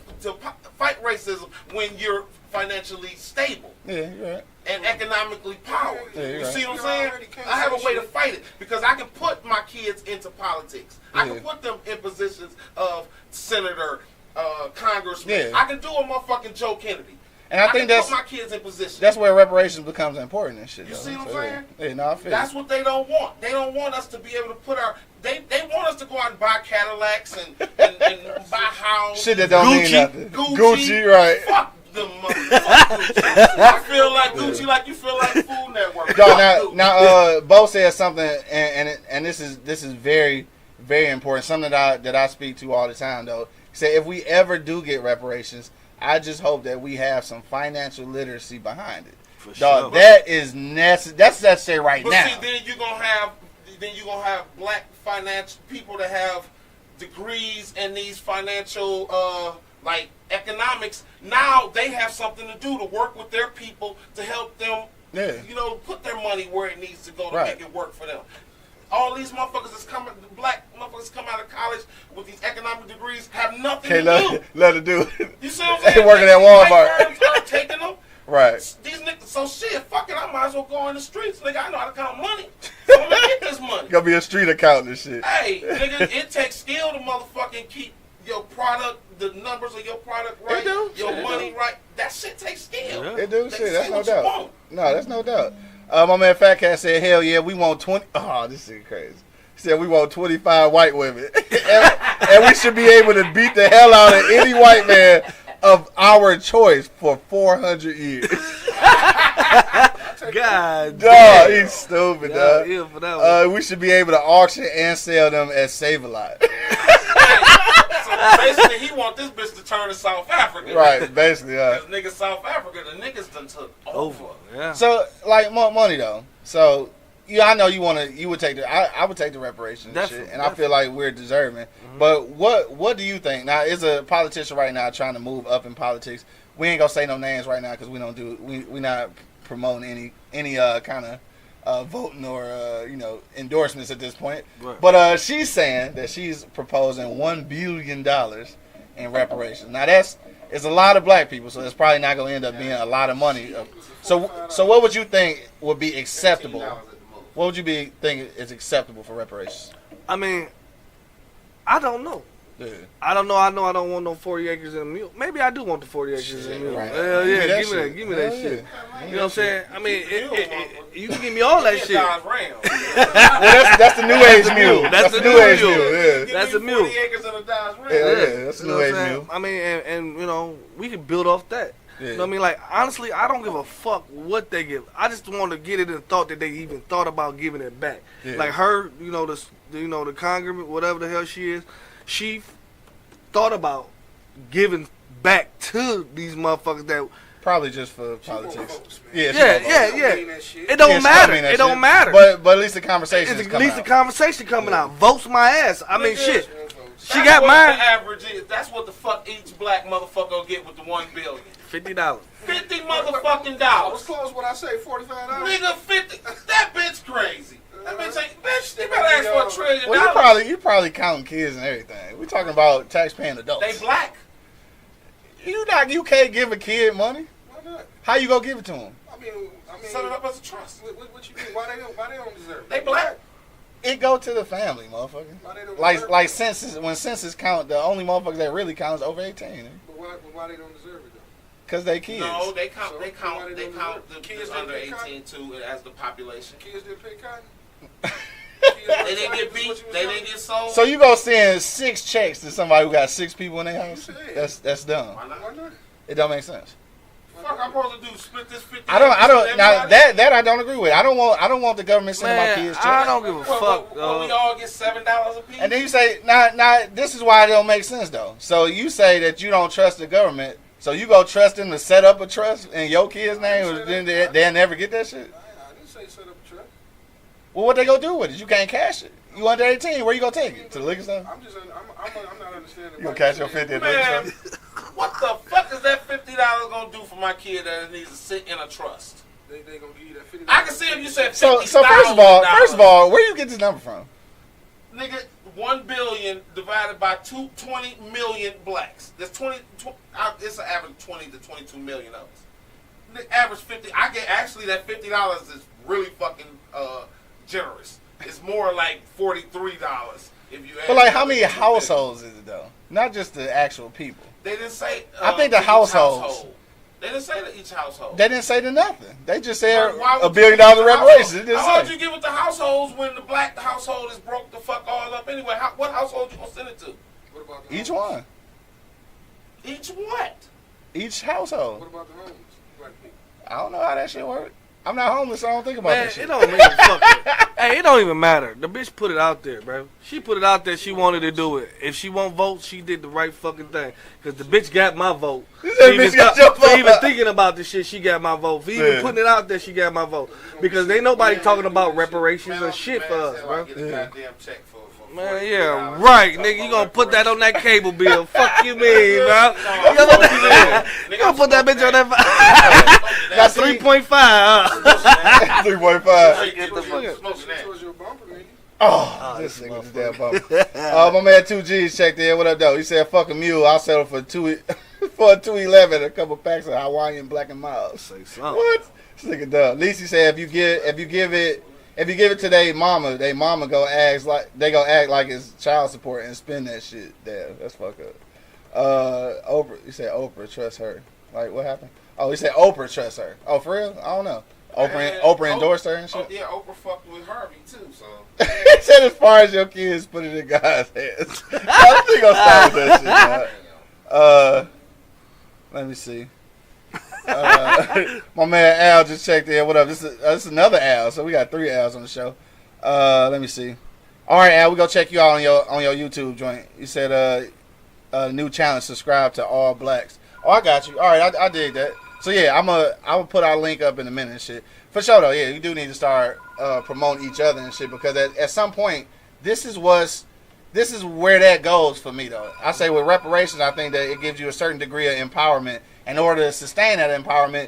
Speaker 6: fight racism when you're financially stable.
Speaker 3: Yeah, you're right.
Speaker 6: And economically powered.
Speaker 3: Yeah,
Speaker 6: you see what I'm saying? I have a way to fight it because I can put my kids into politics. I can put them in positions of senator, congressman. I can do a motherfucking Joe Kennedy.
Speaker 3: And I think that's
Speaker 6: put my kids in position.
Speaker 3: That's where reparations becomes important and shit.
Speaker 6: You see what I'm saying?
Speaker 3: Yeah, no, I feel
Speaker 6: that's what they don't want. They don't want us to be able to put our. They want us to go out and buy Cadillacs and buy houses.
Speaker 3: Shit that don't mean nothing.
Speaker 6: Gucci,
Speaker 3: right?
Speaker 6: Fuck them motherfuckers. I feel like Gucci, like you feel like Food Network.
Speaker 3: Now, Bo said something, and this is very, very important. Something that I speak to all the time, though. He said if we ever do get reparations, I just hope that we have some financial literacy behind it.
Speaker 4: For
Speaker 3: Dog,
Speaker 4: sure.
Speaker 3: that is necessary. That's necessary right now.
Speaker 6: But see, then you're gonna have black financial people that have degrees in these financial like economics. Now they have something to do to work with their people to help them.
Speaker 3: Yeah.
Speaker 6: Put their money where it needs to go to make it work for them. All these motherfuckers black motherfuckers come out of college with these economic degrees have nothing to do.
Speaker 3: Let it do it.
Speaker 6: You see what I'm saying?
Speaker 3: They working at Walmart.
Speaker 6: Firms are taking them.
Speaker 3: Right.
Speaker 6: These niggas, so shit, fuck it, I might as well go in the streets. Nigga, I know how to count money. So I'm gonna get this money.
Speaker 3: Gonna be a street accountant and shit.
Speaker 6: Hey, nigga, it takes skill to motherfucking keep your product, the numbers of your product right, your money right. That shit takes skill.
Speaker 3: Yeah. It do shit, that's no doubt. No, that's no doubt. My man Fat Cat said, hell yeah, we want 20. Oh, this shit crazy. He said we want 25 white women. and we should be able to beat the hell out of any white man of our choice for 400 years.
Speaker 4: God
Speaker 3: dog, he's stupid, dog.
Speaker 4: Yeah, for that one.
Speaker 3: We should be able to auction and sell them at Save-A-Lot.
Speaker 6: So basically, he want this bitch to turn to South Africa.
Speaker 3: Right, basically,
Speaker 6: Because niggas South Africa, the niggas done took over.
Speaker 4: Yeah.
Speaker 3: So, like, money, though. So, I know you would take I would take the reparations and shit, and I feel like we're deserving. Mm-hmm. But what do you think? Now, is a politician right now trying to move up in politics? We ain't gonna say no names right now because we not promoting any kind of voting or endorsements at this point. Right. But she's saying that she's proposing $1 billion in reparations. Now it's a lot of black people, so it's probably not gonna end up being a lot of money. So what would you think would be acceptable? What would you think is acceptable for reparations?
Speaker 4: I mean, I don't know.
Speaker 3: Yeah.
Speaker 4: I don't know. I know I don't want no 40 acres and a mule. Maybe I do want the 40 acres and a mule.
Speaker 3: Right.
Speaker 4: Hell yeah, give me that shit. You know what I'm saying? I mean, you can give me all that shit.
Speaker 3: That's the new age mule.
Speaker 4: That's the new age mule.
Speaker 3: Yeah.
Speaker 4: That's the mule.
Speaker 6: 40 acres and a Dodge Ram.
Speaker 3: Yeah, that's the new age mule.
Speaker 4: I mean, and we can build off that. Yeah. You know what I mean? Like, honestly, I don't give a fuck what they give. I just want to get it in thought that they even thought about giving it back. Yeah. Like her, the congressman, whatever the hell she is, she thought about giving back to these motherfuckers that.
Speaker 3: Probably just for politics.
Speaker 4: Yeah.
Speaker 5: It
Speaker 4: It don't matter. It don't matter.
Speaker 3: But at least the conversation is
Speaker 4: At
Speaker 3: coming
Speaker 4: least the
Speaker 3: out.
Speaker 4: conversation coming out. Votes my ass. I mean, shit. She
Speaker 6: That's
Speaker 4: got
Speaker 6: what
Speaker 4: mine.
Speaker 6: The average is. That's what the fuck each black motherfucker will get with the $1 billion.
Speaker 4: $50.
Speaker 6: $50 motherfucking
Speaker 5: What's
Speaker 6: dollars.
Speaker 5: close? What I say? $45.
Speaker 6: Nigga, 50. That bitch crazy. That bitch ain't. Bitch, you better ask for $1 trillion.
Speaker 3: Well, you probably counting kids and everything. We're talking about tax-paying adults.
Speaker 6: They black.
Speaker 3: You can't give a kid money.
Speaker 5: Why not?
Speaker 3: How you gonna give it to him?
Speaker 5: I mean,
Speaker 6: Set it up as a trust.
Speaker 5: what you mean? Why they don't deserve it?
Speaker 6: They black.
Speaker 3: It go to the family, motherfucker.
Speaker 5: Why they don't
Speaker 3: Like
Speaker 5: deserve
Speaker 3: like
Speaker 5: it?
Speaker 3: census, when census count, the only motherfuckers that really count is over 18.
Speaker 5: But why they don't deserve it though?
Speaker 3: Cause they kids.
Speaker 6: No, they count.
Speaker 5: So,
Speaker 6: They
Speaker 5: why
Speaker 6: count.
Speaker 5: they
Speaker 6: They
Speaker 5: don't
Speaker 6: count
Speaker 5: deserve
Speaker 6: the
Speaker 5: it?
Speaker 6: kids
Speaker 5: Kids
Speaker 6: under
Speaker 5: didn't pick
Speaker 6: 18 too as the population.
Speaker 5: Kids didn't pick cotton.
Speaker 6: They didn't get beat. They didn't get sold.
Speaker 3: So you gonna send 6 checks to somebody who got 6 people in their house?
Speaker 5: You said.
Speaker 3: That's dumb.
Speaker 6: Why not?
Speaker 5: Why not?
Speaker 3: It don't make sense.
Speaker 6: Fuck, I'm supposed to do split this 50.
Speaker 3: I don't. Now
Speaker 6: everybody?
Speaker 3: that I don't agree with. I don't want the government sending my kids checks.
Speaker 4: I don't give a
Speaker 6: Well,
Speaker 4: fuck.
Speaker 6: well, we all get $7 a piece.
Speaker 3: And then you say, now this is why it don't make sense though. So you say that you don't trust the government, so you go trust them to set up a trust in your kid's name, or then they'll never get that shit.
Speaker 5: I didn't say set up a truck.
Speaker 3: Well, what they gonna do with it? You can't cash it. You under 18, where you gonna take it? To the liquor store?
Speaker 5: I'm not understanding.
Speaker 3: You gonna cash your 50 at the liquor
Speaker 6: Man,
Speaker 3: store?
Speaker 6: what the fuck is that $50 gonna do for my kid that needs to sit in a trust?
Speaker 5: They gonna give you that $50.
Speaker 6: I can see if you said
Speaker 3: So
Speaker 6: $50,000.
Speaker 3: first of all, where you get this number from?
Speaker 6: Nigga, 1 billion divided by 20 million blacks. There's 20 it's an average 20 to 22 million of us. The average 50. I get actually that $50 is really fucking generous. It's more like $43 if you.
Speaker 3: But like, how
Speaker 6: add
Speaker 3: many
Speaker 6: the 2 million.
Speaker 3: households is it though? Not just the actual people.
Speaker 6: They didn't say.
Speaker 3: I think the
Speaker 6: each
Speaker 3: households.
Speaker 6: household. They didn't say to each household.
Speaker 3: They didn't say to nothing. They just said
Speaker 6: But why would
Speaker 3: $1
Speaker 6: you
Speaker 3: billion
Speaker 6: give it to
Speaker 3: reparations. It
Speaker 6: households?
Speaker 3: didn't
Speaker 6: How would
Speaker 3: say.
Speaker 6: you give it to households when the black household is broke the fuck all up anyway? What household you gonna send it to?
Speaker 5: What about the
Speaker 3: Each
Speaker 5: homeless?
Speaker 3: one.
Speaker 6: Each what?
Speaker 3: Each household.
Speaker 5: What about the homeless? Black people.
Speaker 3: I don't know how that shit works. I'm not homeless, so I don't think about
Speaker 4: Man,
Speaker 3: that shit.
Speaker 4: it don't mean fuck. Hey, it don't even matter. The bitch put it out there, bro. She put it out there. She wanted to do it. If she won't vote, she did the right fucking thing. Cause the bitch got my vote.
Speaker 3: That
Speaker 4: For even,
Speaker 3: bitch got your
Speaker 4: for
Speaker 3: vote.
Speaker 4: even thinking about this shit, she got my vote. For even
Speaker 3: Yeah.
Speaker 4: putting it out there, she got my vote. Because ain't nobody talking about reparations or shit for us, bro.
Speaker 6: Get a goddamn check for
Speaker 4: Man,
Speaker 6: $40.
Speaker 4: yeah, right, nigga. You gonna put that on that cable bill? Fuck you, mean, bro? You gonna put that, you gonna put that bitch on that? That's 3.5.
Speaker 3: 3.5.
Speaker 6: Get the fuck
Speaker 5: Towards your bumper, nigga.
Speaker 3: Oh, this nigga just damn bumper. My man 2G's checked in. What up, though? He said, "Fuck a mule. I'll settle for for a 211, a couple packs of Hawaiian Black and Mild."
Speaker 4: Say something.
Speaker 3: What? This nigga dumb. Lisa said, if you give it to their mama go act like it's child support and spend that shit. Damn, that's fucked up. Oprah. He said Oprah trust her. Like, what happened? Oh, he said Oprah trust her. Oh, for real? I don't know. Oprah endorsed her and shit.
Speaker 6: Yeah, Oprah fucked with Harvey too. So
Speaker 3: He said, as far as your kids, put it in God's hands. I don't think I'll start with that shit, dog. Let me see. My man Al just checked in. What up? This is another Al. So we got 3 Al's on the show. Let me see. All right, Al, we go check you out on your YouTube joint. You said new challenge: subscribe to all blacks. Oh, I got you. All right, I dig that. So yeah, I will put our link up in a minute and shit. For sure though, yeah, you do need to start promoting each other and shit, because at some point this is where that goes for me though. I say with reparations, I think that it gives you a certain degree of empowerment. In order to sustain that empowerment,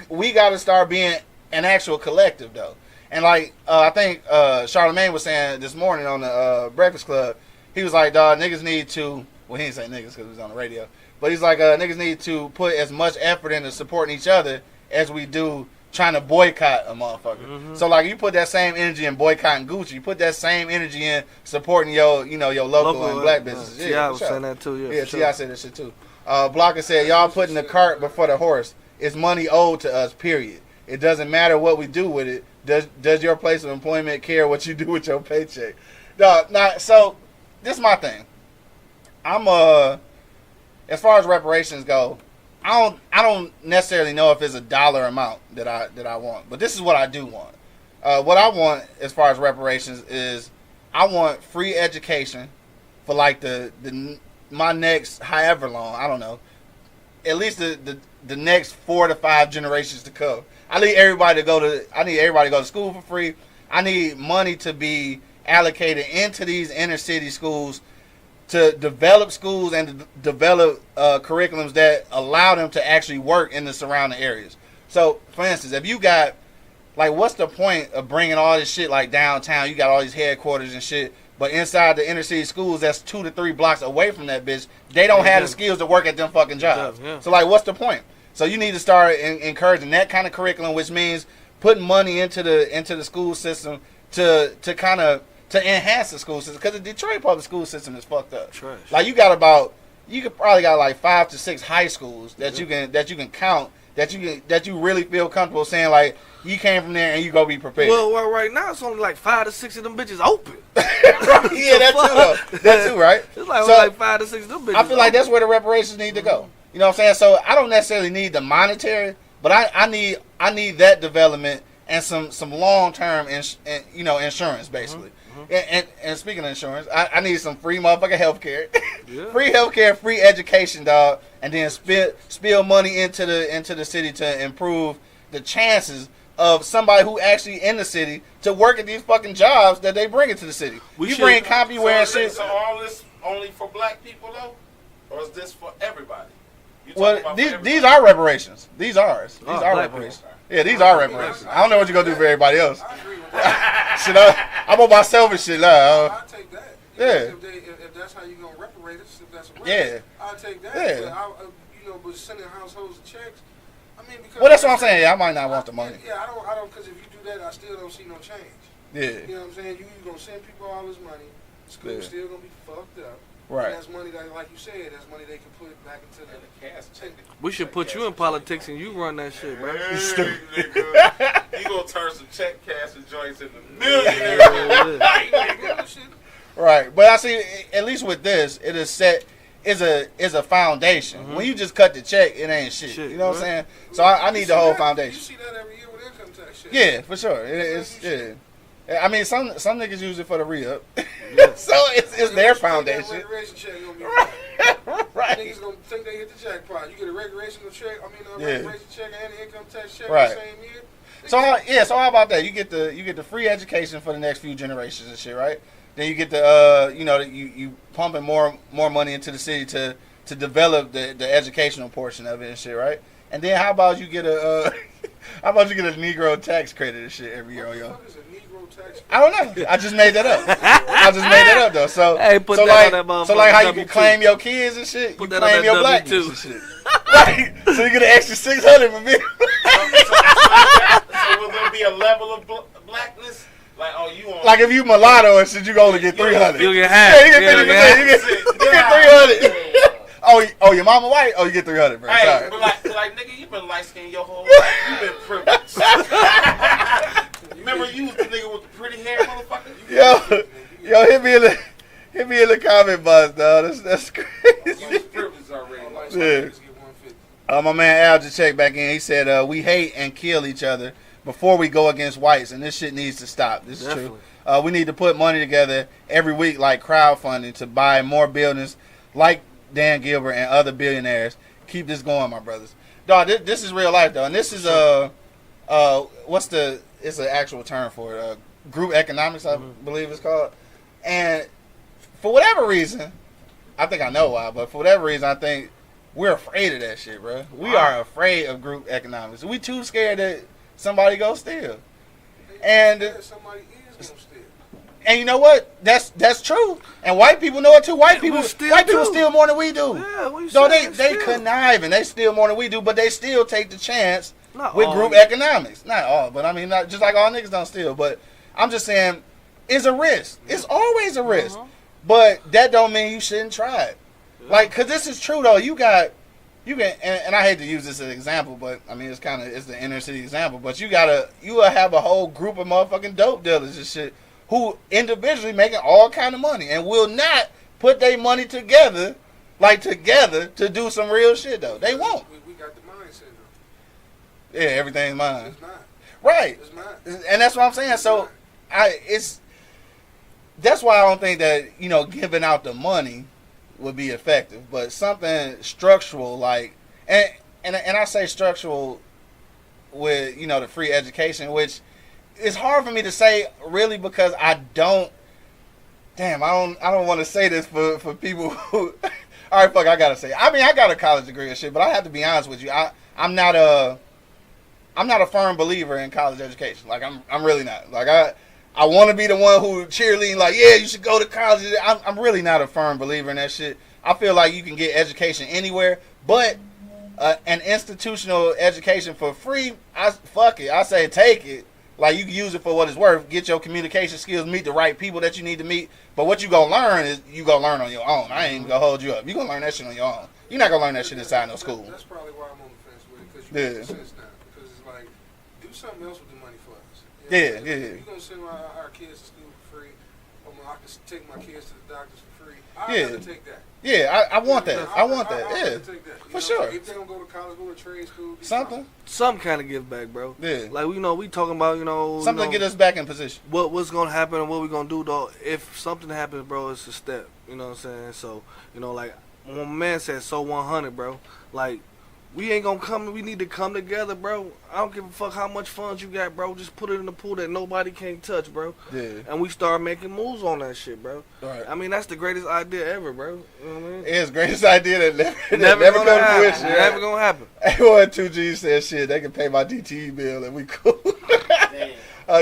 Speaker 3: we got to start being an actual collective though. And like I think Charlamagne was saying this morning on the Breakfast Club, he was like, "Dog, niggas need to." Well, he didn't say niggas because he was on the radio, but he's like, "Niggas need to put as much effort into supporting each other as we do trying to boycott a motherfucker." Mm-hmm. So like, you put that same energy in boycotting Gucci, you put that same energy in supporting your local and black businesses.
Speaker 4: T.I. was saying that too.
Speaker 3: Yeah, T.I. said that shit too. Blocker said, "Y'all putting the cart before the horse. It's money owed to us, period. It doesn't matter what we do with it. Does your place of employment care what you do with your paycheck?" So this is my thing. I'm as far as reparations go, I don't necessarily know if it's a dollar amount that I want, but this is what I do want. What I want as far as reparations is I want free education for like my next however long, I don't know, at least the next 4 to 5 generations to come. I need everybody to go to school for free. I need money to be allocated into these inner city schools to develop schools and to develop curriculums that allow them to actually work in the surrounding areas. So, for instance, if you got, like, what's the point of bringing all this shit like downtown? You got all these headquarters and shit, but inside the inner city schools that's 2 to 3 blocks away from that bitch, they don't have the skills to work at them fucking jobs. Yeah. So, like, what's the point? So you need to start encouraging that kind of curriculum, which means putting money into the school system to enhance the school system, because the Detroit public school system is fucked up. Trash. Like you could probably got like 5 to 6 high schools that you can count that you really feel comfortable saying like you came from there and you go be prepared.
Speaker 4: Well, right now it's only like 5 to 6 of them bitches open.
Speaker 3: Yeah, that too though. That too, right?
Speaker 4: It's like 5 to 6 of them bitches.
Speaker 3: I feel like that's where the reparations need to go. You know what I'm saying? So I don't necessarily need the monetary, but I need that development and some long term insurance basically. And speaking of insurance, I need some free motherfucking healthcare, free healthcare, free education, dog, and then spill money into the city to improve the chances of somebody who actually in the city to work at these fucking jobs that they bring into the city. You bring CompuWare and shit.
Speaker 6: So all this only for black people though, or is this for everybody?
Speaker 3: Well, these are reparations. These are ours. These are reparations. Yeah, these are reparations. I don't know what you're gonna do for everybody else.
Speaker 5: I agree with that.
Speaker 3: Shit, I'm on my selfish shit now.
Speaker 5: I'll take that.
Speaker 3: Yeah.
Speaker 5: If that's how you're gonna reparate us, if that's a right,
Speaker 3: yeah,
Speaker 5: I'll take that.
Speaker 3: Yeah.
Speaker 5: But sending households checks, I mean, because
Speaker 3: well, that's what I'm saying. Yeah, I might not want the money.
Speaker 5: Yeah, I don't, because if you do that, I still don't see no change.
Speaker 3: Yeah.
Speaker 5: You know what I'm saying? You gonna send people all this money, school's still gonna be fucked up.
Speaker 3: Right.
Speaker 5: And that's money that, like you said, that's money they can put back into the cash.
Speaker 4: We should put you in politics and you run that shit, man.
Speaker 6: You stupid. You gonna turn some check cash and joints into millionaires.
Speaker 3: Right. But I see, at least with this, it is set is a foundation. Mm-hmm. When you just cut the check, it ain't shit. You know what I'm saying? So I need the whole foundation.
Speaker 5: You see that every year with income tax shit.
Speaker 3: Yeah, for sure. It's I mean, some niggas use it for the re-up. Yeah. So it's their foundation.
Speaker 5: That recreation check gonna be
Speaker 3: right.
Speaker 5: Niggas gonna think they hit the jackpot. You get a recreational check, recreation check and an income tax check the same year.
Speaker 3: So how about that? You get the free education for the next few generations and shit, right? Then you get the you pumping more money into the city to develop the educational portion of it and shit, right? And then how about you get a Negro tax credit and shit every year on your. I don't know. I just made that up. Though. So,
Speaker 4: hey,
Speaker 3: like how you can claim your kids and shit. You claim your black kids and shit. Right. So you get an extra $600 for me.
Speaker 6: So will there be a level of blackness? Like, you on?
Speaker 3: Like if you mulatto and shit, you only get $300.
Speaker 4: You get half.
Speaker 3: Yeah, you get 50%. You get $300. Oh, your mama white? Oh, you get $300, bro.
Speaker 6: Hey,
Speaker 3: sorry.
Speaker 6: But like, nigga, you been light skinned your whole life. You been privileged. Remember you was the nigga with the pretty hair, motherfucker?
Speaker 3: Yo, hit me in the comment box, dog. That's crazy.
Speaker 6: You was privileged already.
Speaker 3: Yeah. My man Al just checked back in. He said, we hate and kill each other before we go against whites, and this shit needs to stop. This is true. We need to put money together every week like crowdfunding to buy more buildings like Dan Gilbert and other billionaires. Keep this going, my brothers. Dog, this is real life, though. And this is, it's an actual term for it. Group economics, I believe it's called. And for whatever reason, I think I know why, but for whatever reason, I think we're afraid of that shit, bro. We are afraid of group economics. We too scared that somebody go steal. And
Speaker 5: somebody is gonna steal.
Speaker 3: And you know what? That's true. And white people know it too. White people steal more than we do.
Speaker 4: Yeah,
Speaker 3: so they connive and they steal more than we do, but they still take the chance with group economics. Not all, but I mean, not just like all niggas don't steal. But I'm just saying, it's a risk. It's always a risk. But that don't mean you shouldn't try it. Like, cause this is true though. You can, and I hate to use this as an example, but I mean, it's the inner city example. But you will have a whole group of motherfucking dope dealers and shit who individually making all kind of money and will not put their money together to do some real shit though. They won't.
Speaker 5: We got the mindset though.
Speaker 3: Yeah, everything's mine.
Speaker 5: It's mine.
Speaker 3: Right.
Speaker 5: It's mine.
Speaker 3: And that's what I'm saying. So that's why I don't think that, giving out the money would be effective. But something structural, like, and I say structural with, the free education, which is hard for me to say really because I don't want to say this for people who, all right, fuck, I gotta say, I mean, I got a college degree and shit, but I have to be honest with you, I'm not a firm believer in college education. Like, I'm really not. Like, I want to be the one who cheerleading, like, yeah, you should go to college. I'm really not a firm believer in that shit. I feel like you can get education anywhere, but an institutional education for free, fuck it. I say take it. Like, you can use it for what it's worth. Get your communication skills, meet the right people that you need to meet. But what you gonna learn is you gonna learn on your own. I ain't gonna hold you up. You gonna learn that shit on your own. You're not gonna learn that shit inside no school.
Speaker 5: That's probably why I'm on the fence with it, because you make sense now. Because it's like, do something else with the money for us.
Speaker 3: Yeah.
Speaker 5: You're gonna send our kids to school for free, or I can take my kids to the doctors for free. I'd rather take that.
Speaker 3: Yeah, I want that. I want that.
Speaker 5: I'd
Speaker 3: Yeah,
Speaker 5: take that.
Speaker 3: for sure.
Speaker 5: If they don't go to college, go to trade school.
Speaker 4: Some kind of give back, bro.
Speaker 3: Yeah.
Speaker 4: Like, we talking about,
Speaker 3: something to get us back in position.
Speaker 4: What's gonna happen and what we gonna do, though. If something happens, bro, it's a step. You know what I'm saying? So, like, when my man said, so 100, bro. Like, we ain't gonna come. We need to come together, bro. I don't give a fuck how much funds you got, bro. Just put it in the pool that nobody can touch, bro.
Speaker 3: Yeah.
Speaker 4: And we start making moves on that shit, bro.
Speaker 3: Right.
Speaker 4: I mean, that's the greatest idea ever, bro. You know what I mean?
Speaker 3: It's the greatest idea that never
Speaker 4: Never
Speaker 3: come to fruition.
Speaker 4: Never gonna happen.
Speaker 3: Everyone 2G said shit. They can pay my DTE bill and we cool.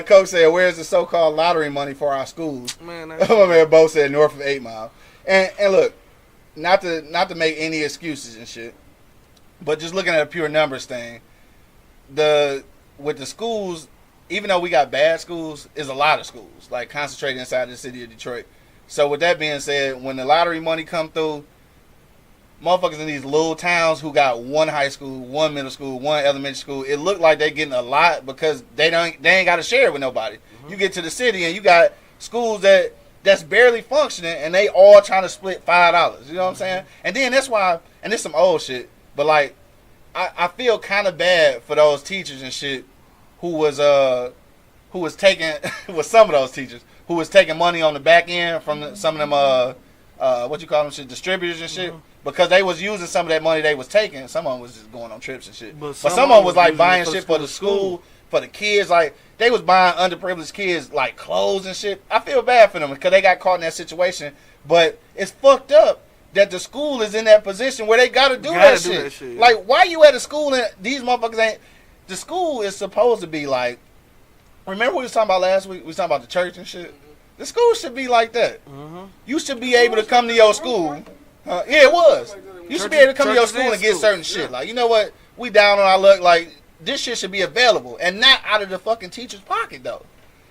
Speaker 3: Coach said, "Where's the so-called lottery money for our schools?"
Speaker 4: Man,
Speaker 3: my man Bo said, "North of 8 Mile." And look, not to make any excuses and shit, but just looking at a pure numbers thing, with the schools, even though we got bad schools, is a lot of schools like concentrated inside the city of Detroit. So with that being said, when the lottery money come through, motherfuckers in these little towns who got one high school, one middle school, one elementary school, it look like they getting a lot because they ain't got to share it with nobody. Mm-hmm. You get to the city and you got schools that's barely functioning and they all trying to split $5. You know what I'm saying? And then that's why, and this some old shit, but like I feel kind of bad for those teachers and shit who was taking with some of those teachers who was taking money on the back end from some of them what you call them shit, distributors and shit. Mm-hmm. Because they was using some of that money they was taking. Some of them was just going on trips and shit. But some of them was like buying shit for the school, for the kids. Like, they was buying underprivileged kids, like, clothes and shit. I feel bad for them because they got caught in that situation. But it's fucked up that the school is in that position where they got to do that shit. Like, why you at a school and these motherfuckers ain't... The school is supposed to be like... Remember what we was talking about last week? We was talking about the church and shit? The school should be like that. Mm-hmm. You should be able to come to your school... yeah, it was. You should be able to come to your school and get certain shit. Like, you know what? We down on our luck. Like, this shit should be available and not out of the fucking teacher's pocket, though.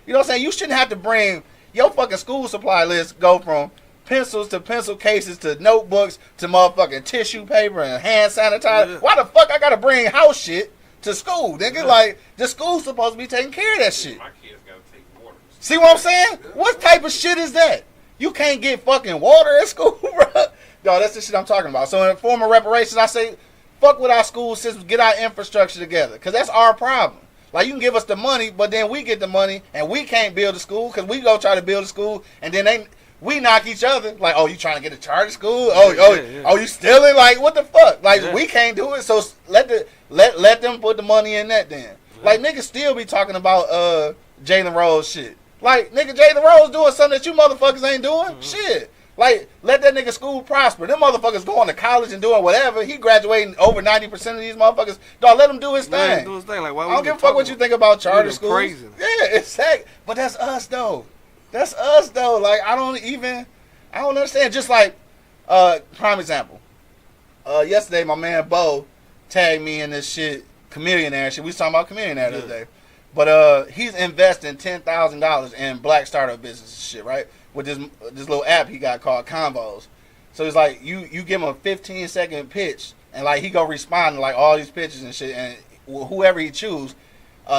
Speaker 3: You know what I'm saying? You shouldn't have to bring your fucking school supply list go from pencils to pencil cases to notebooks to motherfucking tissue paper and hand sanitizer. Yeah. Why the fuck I gotta bring house shit to school, nigga? Yeah. Like, the school's supposed to be taking care of that shit.
Speaker 6: My kids gotta take water.
Speaker 3: See what I'm saying? What type of shit is that? You can't get fucking water at school, bro. No, that's the shit I'm talking about. So in the form of reparations, I say, fuck with our school systems, get our infrastructure together, because that's our problem. Like, you can give us the money, but then we get the money, and we can't build a school, because we go try to build a school, and then we knock each other. Like, oh, you trying to get a charter school? Oh, you stealing? Like, what the fuck? Like, we can't do it, so let them put the money in that then. Like, niggas still be talking about Jalen Rose shit. Like, nigga, Jalen Rose doing something that you motherfuckers ain't doing? Mm-hmm. Shit. Like, let that nigga school prosper. Them motherfuckers going to college and doing whatever. He graduating over 90% of these motherfuckers. Dog, let him do his thing.
Speaker 4: Do his thing. Like, why
Speaker 3: I don't give a fuck what you think about charter schools.
Speaker 4: Crazy.
Speaker 3: Yeah, exactly. But that's us, though. That's us, though. Like, I don't understand. Just like, prime example. Yesterday, my man Bo tagged me in this shit, Chameleonaire shit. We was talking about Chameleonaire the other day. But he's investing $10,000 in black startup business and shit, right? With this little app he got called Combos. So it's like you give him a 15-second pitch, and like he go respond to like all these pitches and shit, and whoever he choose,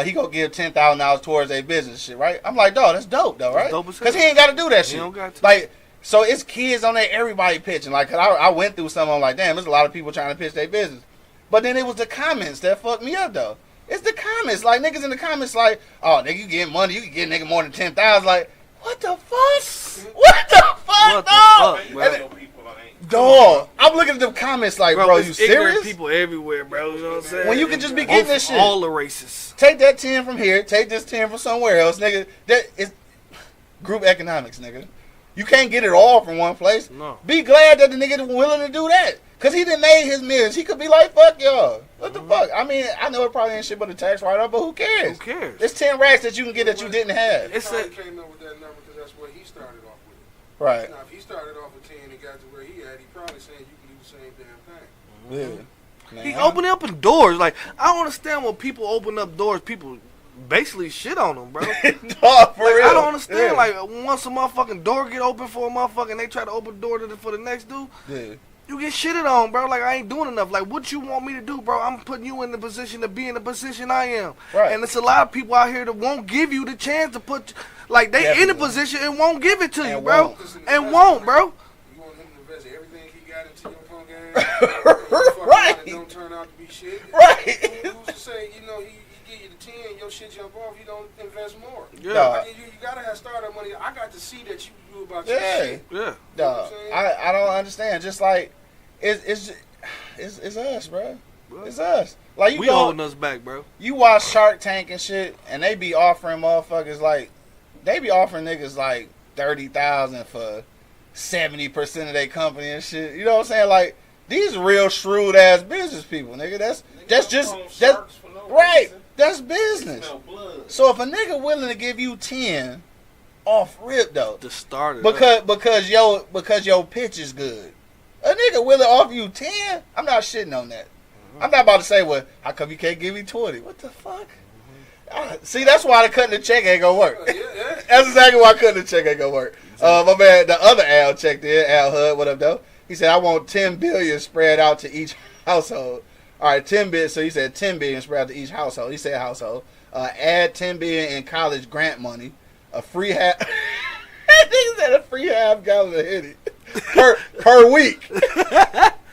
Speaker 3: he go give $10,000 towards a business shit, right? I'm like, dog, that's dope though, right? Because he ain't got to do that shit.
Speaker 4: Don't got to.
Speaker 3: Like, so it's kids on there, everybody pitching. Like, cause I went through some, I'm like, damn, there's a lot of people trying to pitch their business. But then it was the comments that fucked me up though. It's the comments, like niggas in the comments, like, oh, nigga, you getting money, you can get nigga more than 10,000, like. What the fuck? What the fuck, dog? Dog, I'm looking at them comments like, bro, you serious?
Speaker 4: People everywhere, bro. You know what I'm saying?
Speaker 3: When you can just be getting this shit.
Speaker 4: All the races.
Speaker 3: Take that 10 from here. Take this 10 from somewhere else, nigga. That is group economics, nigga. You can't get it all from one place.
Speaker 4: No.
Speaker 3: Be glad that the nigga willing to do that. Because he done made his millions. He could be like, fuck y'all. What the fuck? I mean, I know it probably ain't shit but a tax write-off, but who cares?
Speaker 4: Who cares?
Speaker 3: It's 10 racks that you can get that you didn't have.
Speaker 5: He probably came up with that number because that's what he started off with.
Speaker 3: Right.
Speaker 5: Now, if he started off with 10 and got to where he at, he probably saying you can do the same damn thing.
Speaker 3: Yeah. Man,
Speaker 4: He opening up doors. Like, I don't understand when people open up doors, people basically shit on them, bro.
Speaker 3: Dog, for
Speaker 4: Like,
Speaker 3: real.
Speaker 4: I don't understand.
Speaker 3: Yeah.
Speaker 4: Like, once a motherfucking door get open for a motherfucker and they try to open the door for the next dude,
Speaker 3: Yeah.
Speaker 4: you get shitted on, bro. Like, I ain't doing enough. Like, what you want me to do, bro? I'm putting you in the position to be in the position I am.
Speaker 3: Right.
Speaker 4: And it's a lot of people out here that won't give you the chance to put, like, they in the
Speaker 3: Definitely.
Speaker 4: position and won't give it to you,
Speaker 3: And
Speaker 4: bro.
Speaker 3: won't.
Speaker 4: And won't, bro.
Speaker 5: You want him to invest everything he got into your punk ass?
Speaker 3: Right.
Speaker 5: And don't turn out to be shit.
Speaker 3: Right.
Speaker 5: Who's to say, you know, he give you the 10, your shit jump off, you don't invest more.
Speaker 4: Yeah.
Speaker 3: Dog.
Speaker 5: Like, you gotta have startup money. I got to see that you do about your
Speaker 3: Yeah.
Speaker 5: shit.
Speaker 4: Yeah.
Speaker 3: Dog, I don't understand. Just like, it's us, bro. It's us. Like,
Speaker 4: We holding us back, bro.
Speaker 3: You watch Shark Tank and shit, and they be offering motherfuckers like, they be offering niggas like 30,000 for 70% of their company and shit. You know what I'm saying? Like, these real shrewd ass business people, nigga. That's right. That's business. So if a nigga willing to give you 10 off rip though,
Speaker 4: To start it
Speaker 3: because your pitch is good, a nigga willing to offer you 10, I'm not shitting on that. I'm not about to say, well, how come you can't give me 20? What the fuck? See, that's why the cutting the check ain't gonna work. That's exactly why cutting the check ain't gonna work. My man, the other Al checked in, Al Hud, what up, though? He said, I want 10 billion spread out to each household. All right, 10 billion. So he said 10 billion spread out to each household. He said household. Add 10 billion in college grant money. A free half. He said a free half gallon of Henny per week.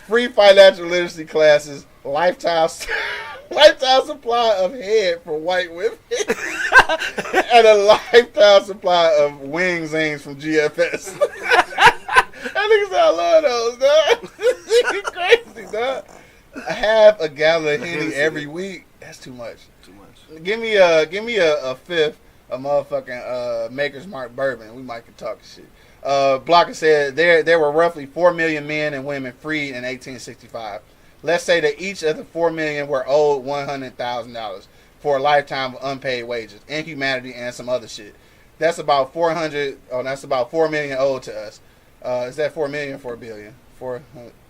Speaker 3: Free financial literacy classes. Lifetime supply of head for white women. And a lifetime supply of wings from GFS. That nigga said, I love those, dog. This nigga crazy, dog. Half a gallon of Henny every week. That's too much.
Speaker 4: Too much.
Speaker 3: Give me a fifth of motherfucking Maker's Mark bourbon. We might could talk shit. Blocker said there were roughly 4 million men and women freed in 1865. Let's say that each of the 4 million were owed $100,000 for a lifetime of unpaid wages, inhumanity, and some other shit. That's about 400. Oh, that's about 4 million owed to us. Is that 4 million or 4 billion? 400.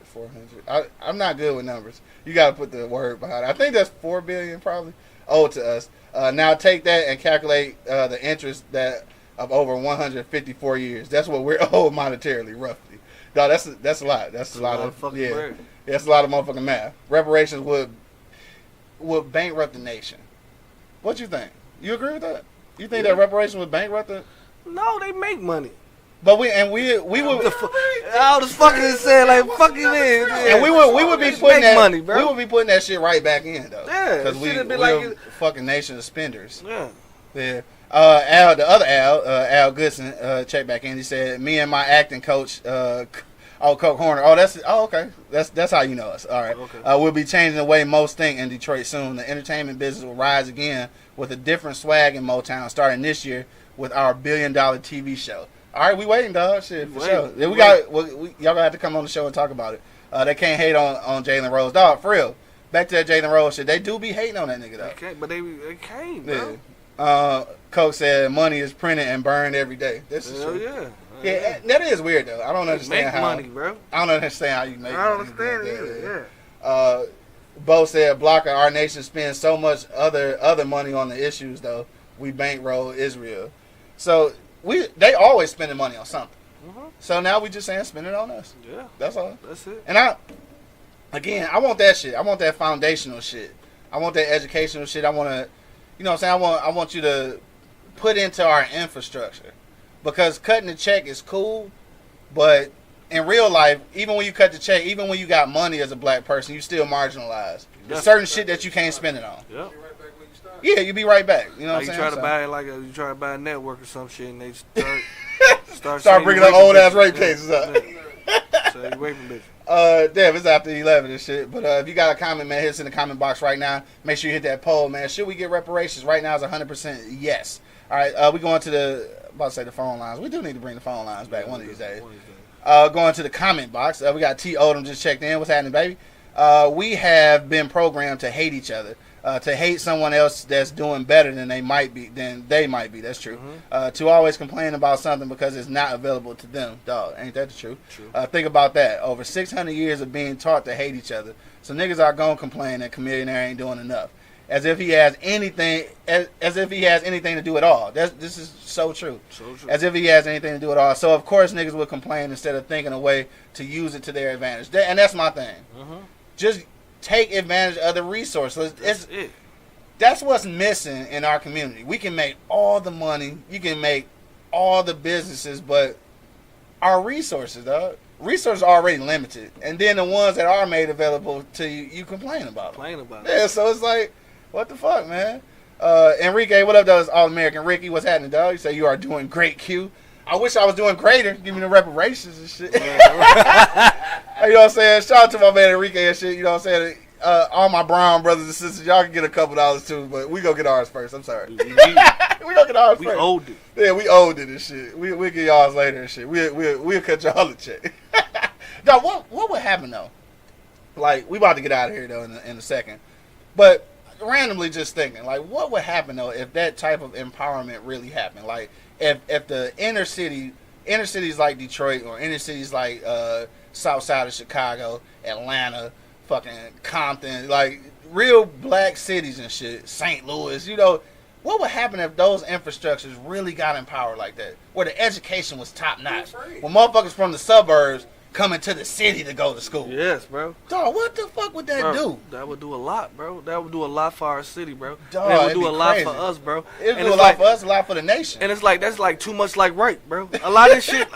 Speaker 3: I'm not good with numbers. You got to put the word behind it. I think that's 4 billion probably owed to us. Now take that and calculate the interest that of over 154 years. That's what we're owed monetarily, roughly. No, that's a lot. That's a lot of
Speaker 4: fucking bread.
Speaker 3: That's a lot of motherfucking math. Reparations would bankrupt the nation. What you think? You agree with that? You think that reparations would bankrupt the?
Speaker 4: No, they make money.
Speaker 3: But we would.
Speaker 4: I was fucking saying like fucking man.
Speaker 3: And we would be putting that
Speaker 4: money, bro.
Speaker 3: We would be putting that shit right back in though.
Speaker 4: Yeah,
Speaker 3: because we're
Speaker 4: like
Speaker 3: fucking nation of spenders.
Speaker 4: Yeah.
Speaker 3: Yeah. Al, the other Al Goodson, checked back in. He said, "Me and my acting coach, Coke Horner. Okay. That's how you know us. All right.
Speaker 4: Okay.
Speaker 3: We'll be changing the way most think in Detroit soon. The entertainment business will rise again with a different swag in Motown, starting this year with our $1 billion TV show." All right, we waiting, dog. Shit, for sure. Yeah, y'all gonna have to come on the show and talk about it. They can't hate on Jalen Rose, dog. For real. Back to that Jalen Rose shit. They do be hating on that nigga though.
Speaker 4: Okay, but they can't, bro.
Speaker 3: Yeah. Coke said money is printed and burned every day. This is
Speaker 4: Hell
Speaker 3: true.
Speaker 4: yeah.
Speaker 3: Yeah, that is weird though. I don't understand
Speaker 4: Make
Speaker 3: how.
Speaker 4: money, bro.
Speaker 3: I don't understand how you make.
Speaker 4: I don't
Speaker 3: money.
Speaker 4: understand it either. Yeah.
Speaker 3: Bo said, "Blocker, our nation spends so much other money on the issues though. We bankroll Israel, so they always spending money on something.
Speaker 4: Mm-hmm.
Speaker 3: So now we just saying spend it on us.
Speaker 4: Yeah.
Speaker 3: That's all.
Speaker 4: That's it.
Speaker 3: And I want that shit. I want that foundational shit. I want that educational shit. I want to, you know what I'm saying? I want you to put into our infrastructure. Because cutting the check is cool, but in real life, even when you cut the check, even when you got money as a black person, you still marginalized. There's certain shit that you can't spend it on.
Speaker 4: Yeah.
Speaker 5: Right back where you started.
Speaker 3: Yeah, you be right back. You know what I'm
Speaker 4: You
Speaker 3: saying?
Speaker 4: try to buy it you try to buy a network or some shit, and they start
Speaker 3: Start bringing up old ass rape cases up.
Speaker 4: So you raping bitches.
Speaker 3: Damn, it's after 11 and shit. But if you got a comment, man, hit us in the comment box right now. Make sure you hit that poll, man. Should we get reparations? Right now is 100% yes. All right, we going to the phone lines. We do need to bring the phone lines back one of these days. Going to the comment box. We got T. Odom just checked in. What's happening, baby? We have been programmed to hate each other. To hate someone else that's doing better than they might be. That's true. To always complain about something because it's not available to them. Dog, ain't that the truth?
Speaker 4: True.
Speaker 3: Think about that. Over 600 years of being taught to hate each other. So niggas are gonna complain that Chamillionaire ain't doing enough. As if he has anything to do at all. This is so true.
Speaker 4: So true.
Speaker 3: As if he has anything to do at all. So of course niggas would complain instead of thinking a way to use it to their advantage. And that's my thing. Just take advantage of the resources. That's what's missing in our community. We can make all the money, you can make all the businesses, but our resources, resources are already limited. And then the ones that are made available to you, you complain about them. Yeah, so it's like, what the fuck, man? Enrique, what up, though? It's All-American Ricky. What's happening, dog? You say you are doing great, Q. I wish I was doing greater, giving the reparations and shit. You know what I'm saying? Shout out to my man Enrique and shit. You know what I'm saying? All my brown brothers and sisters, y'all can get a couple dollars too, but we go get ours first. I'm sorry. we go get ours first.
Speaker 4: We owed it.
Speaker 3: Yeah, we owed it and shit. We'll get y'all's later and shit. We'll cut y'all a check. Now, what would happen though? Like, we about to get out of here though in a second, but randomly just thinking, like, what would happen though if that type of empowerment really happened? Like, if the inner cities like Detroit or inner cities like South Side of Chicago, Atlanta, fucking Compton, like real black cities and shit, St. Louis, you know, what would happen if those infrastructures really got empowered like that? Where the education was top notch. When motherfuckers from the suburbs coming to the city to go to school.
Speaker 4: Yes, bro.
Speaker 3: Dog, what the fuck would that do?
Speaker 4: That would do a lot, bro. That would do a lot for our city, bro.
Speaker 3: Dog,
Speaker 4: that would do a lot
Speaker 3: crazy
Speaker 4: for us, bro.
Speaker 3: It would do a lot for us, a lot for the nation.
Speaker 4: And it's like, that's like too much like right, bro. A lot of shit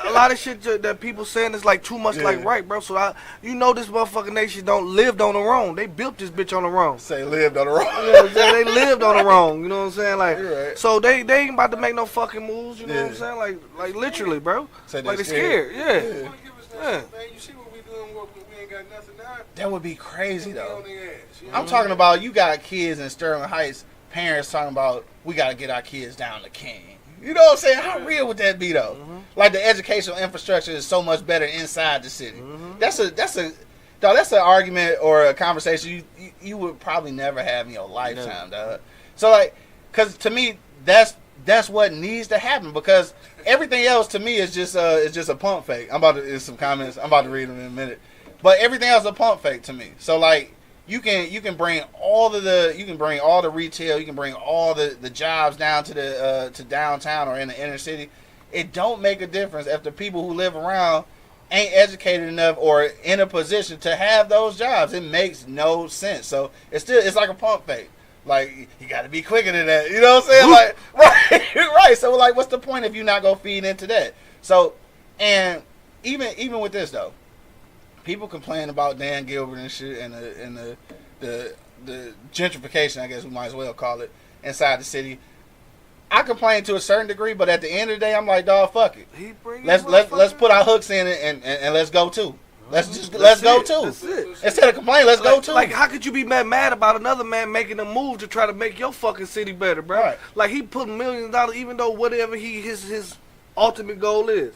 Speaker 4: that people saying is like too much like right, bro. So you know this motherfucking nation lived on the wrong. They built this bitch on the wrong.
Speaker 3: Say lived on the wrong.
Speaker 4: You know what I'm saying? They lived on the wrong. You know what I'm saying? Like,
Speaker 3: right.
Speaker 4: So they ain't about to make no fucking moves. You know what I'm saying? Like literally, bro. Like they scared. Yeah.
Speaker 5: Man, you see what we doing? We ain't got nothing now.
Speaker 3: That would be crazy though.
Speaker 5: On their ass, you know?
Speaker 3: I'm talking about you got kids in Sterling Heights, parents talking about we got to get our kids down to King. You know what I'm saying? How real would that be though? Like the educational infrastructure is so much better inside the city. That's an argument or a conversation you would probably never have in your lifetime, dog. So like, cause to me that's what needs to happen, because everything else to me is just a pump fake. There's some comments. I'm about to read them in a minute. But everything else is a pump fake to me. So like you can bring all the retail, you can bring all the jobs down to downtown or in the inner city. It don't make a difference if the people who live around ain't educated enough or in a position to have those jobs. It makes no sense. So it's like a pump fake. Like, you got to be quicker than that. You know what I'm saying? Like, right. So, like, what's the point if you're not going to feed into that? So, and even with this, though, people complain about Dan Gilbert and shit and the gentrification, I guess we might as well call it, inside the city. I complain to a certain degree, but at the end of the day, I'm like, dog, fuck it. Let's put our hooks in it and let's go, too. Let's go too.
Speaker 4: That's it.
Speaker 3: Instead of complaining, let's go too.
Speaker 4: Like, how could you be mad about another man making a move to try to make your fucking city better, bro?
Speaker 3: Right.
Speaker 4: Like, he put $millions, even though whatever his ultimate goal is,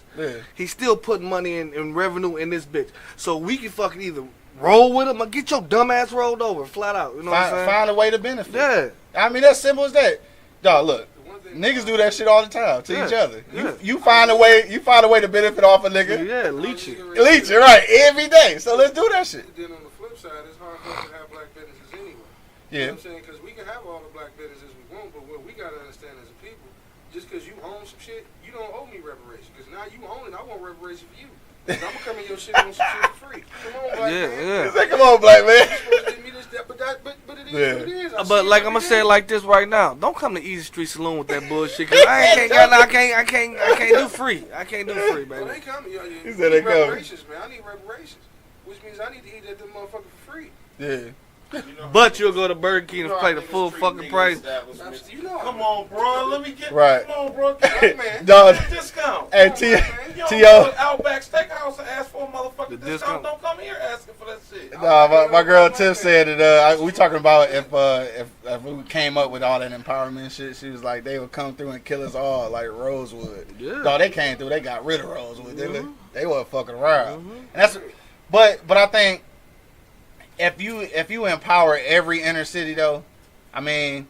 Speaker 4: he's still putting money in revenue in this bitch. So we can fucking either roll with him or get your dumb ass rolled over, flat out. You know what I'm saying?
Speaker 3: Find a way to benefit.
Speaker 4: Yeah.
Speaker 3: I mean, that's simple as that. Dog, look. Niggas do that shit all the time to each other. You find a way to benefit off a nigga.
Speaker 4: Yeah, leech it,
Speaker 3: right, every day. So let's do that shit.
Speaker 5: Then on the flip side, it's hard for us to have black businesses anyway.
Speaker 3: Yeah.
Speaker 5: You know what I'm saying? Because we can have all the black businesses we want, but what we got to understand as a people, just because you own some shit, you don't owe me reparations. Because now you own it, I want reparations for you. I'm going to come in your shit on some shit for free. Come on, black man.
Speaker 3: Say, come on, black man.
Speaker 5: But it is what it is.
Speaker 4: But like, I'm gonna say it like this right now. Don't come to Easy Street Saloon with that bullshit. Cause I can't do free. I can't do free, baby.
Speaker 5: Well, they coming.
Speaker 3: He
Speaker 5: You
Speaker 3: said they
Speaker 5: need reparations, man. I need reparations, which means I need to eat that motherfucker for free.
Speaker 3: Yeah.
Speaker 4: But you'll go to Burger King and pay the full fucking price.
Speaker 6: Come on, bro. Let me get.
Speaker 3: Right.
Speaker 6: Come on, bro. Get man.
Speaker 3: Dog.
Speaker 6: Discount.
Speaker 3: And
Speaker 6: You don't
Speaker 3: T.O.
Speaker 6: go to Outback Steakhouse and ask for a motherfucking discount. Don't come here asking for that shit.
Speaker 3: Nah, my girl Tiff said that we talking about if we came up with all that empowerment shit, she was like they would come through and kill us all like Rosewood.
Speaker 4: Yeah.
Speaker 3: Dog, they came through, they got rid of Rosewood. They wasn't fucking around. And that's, but I think if you empower every inner city though, I mean,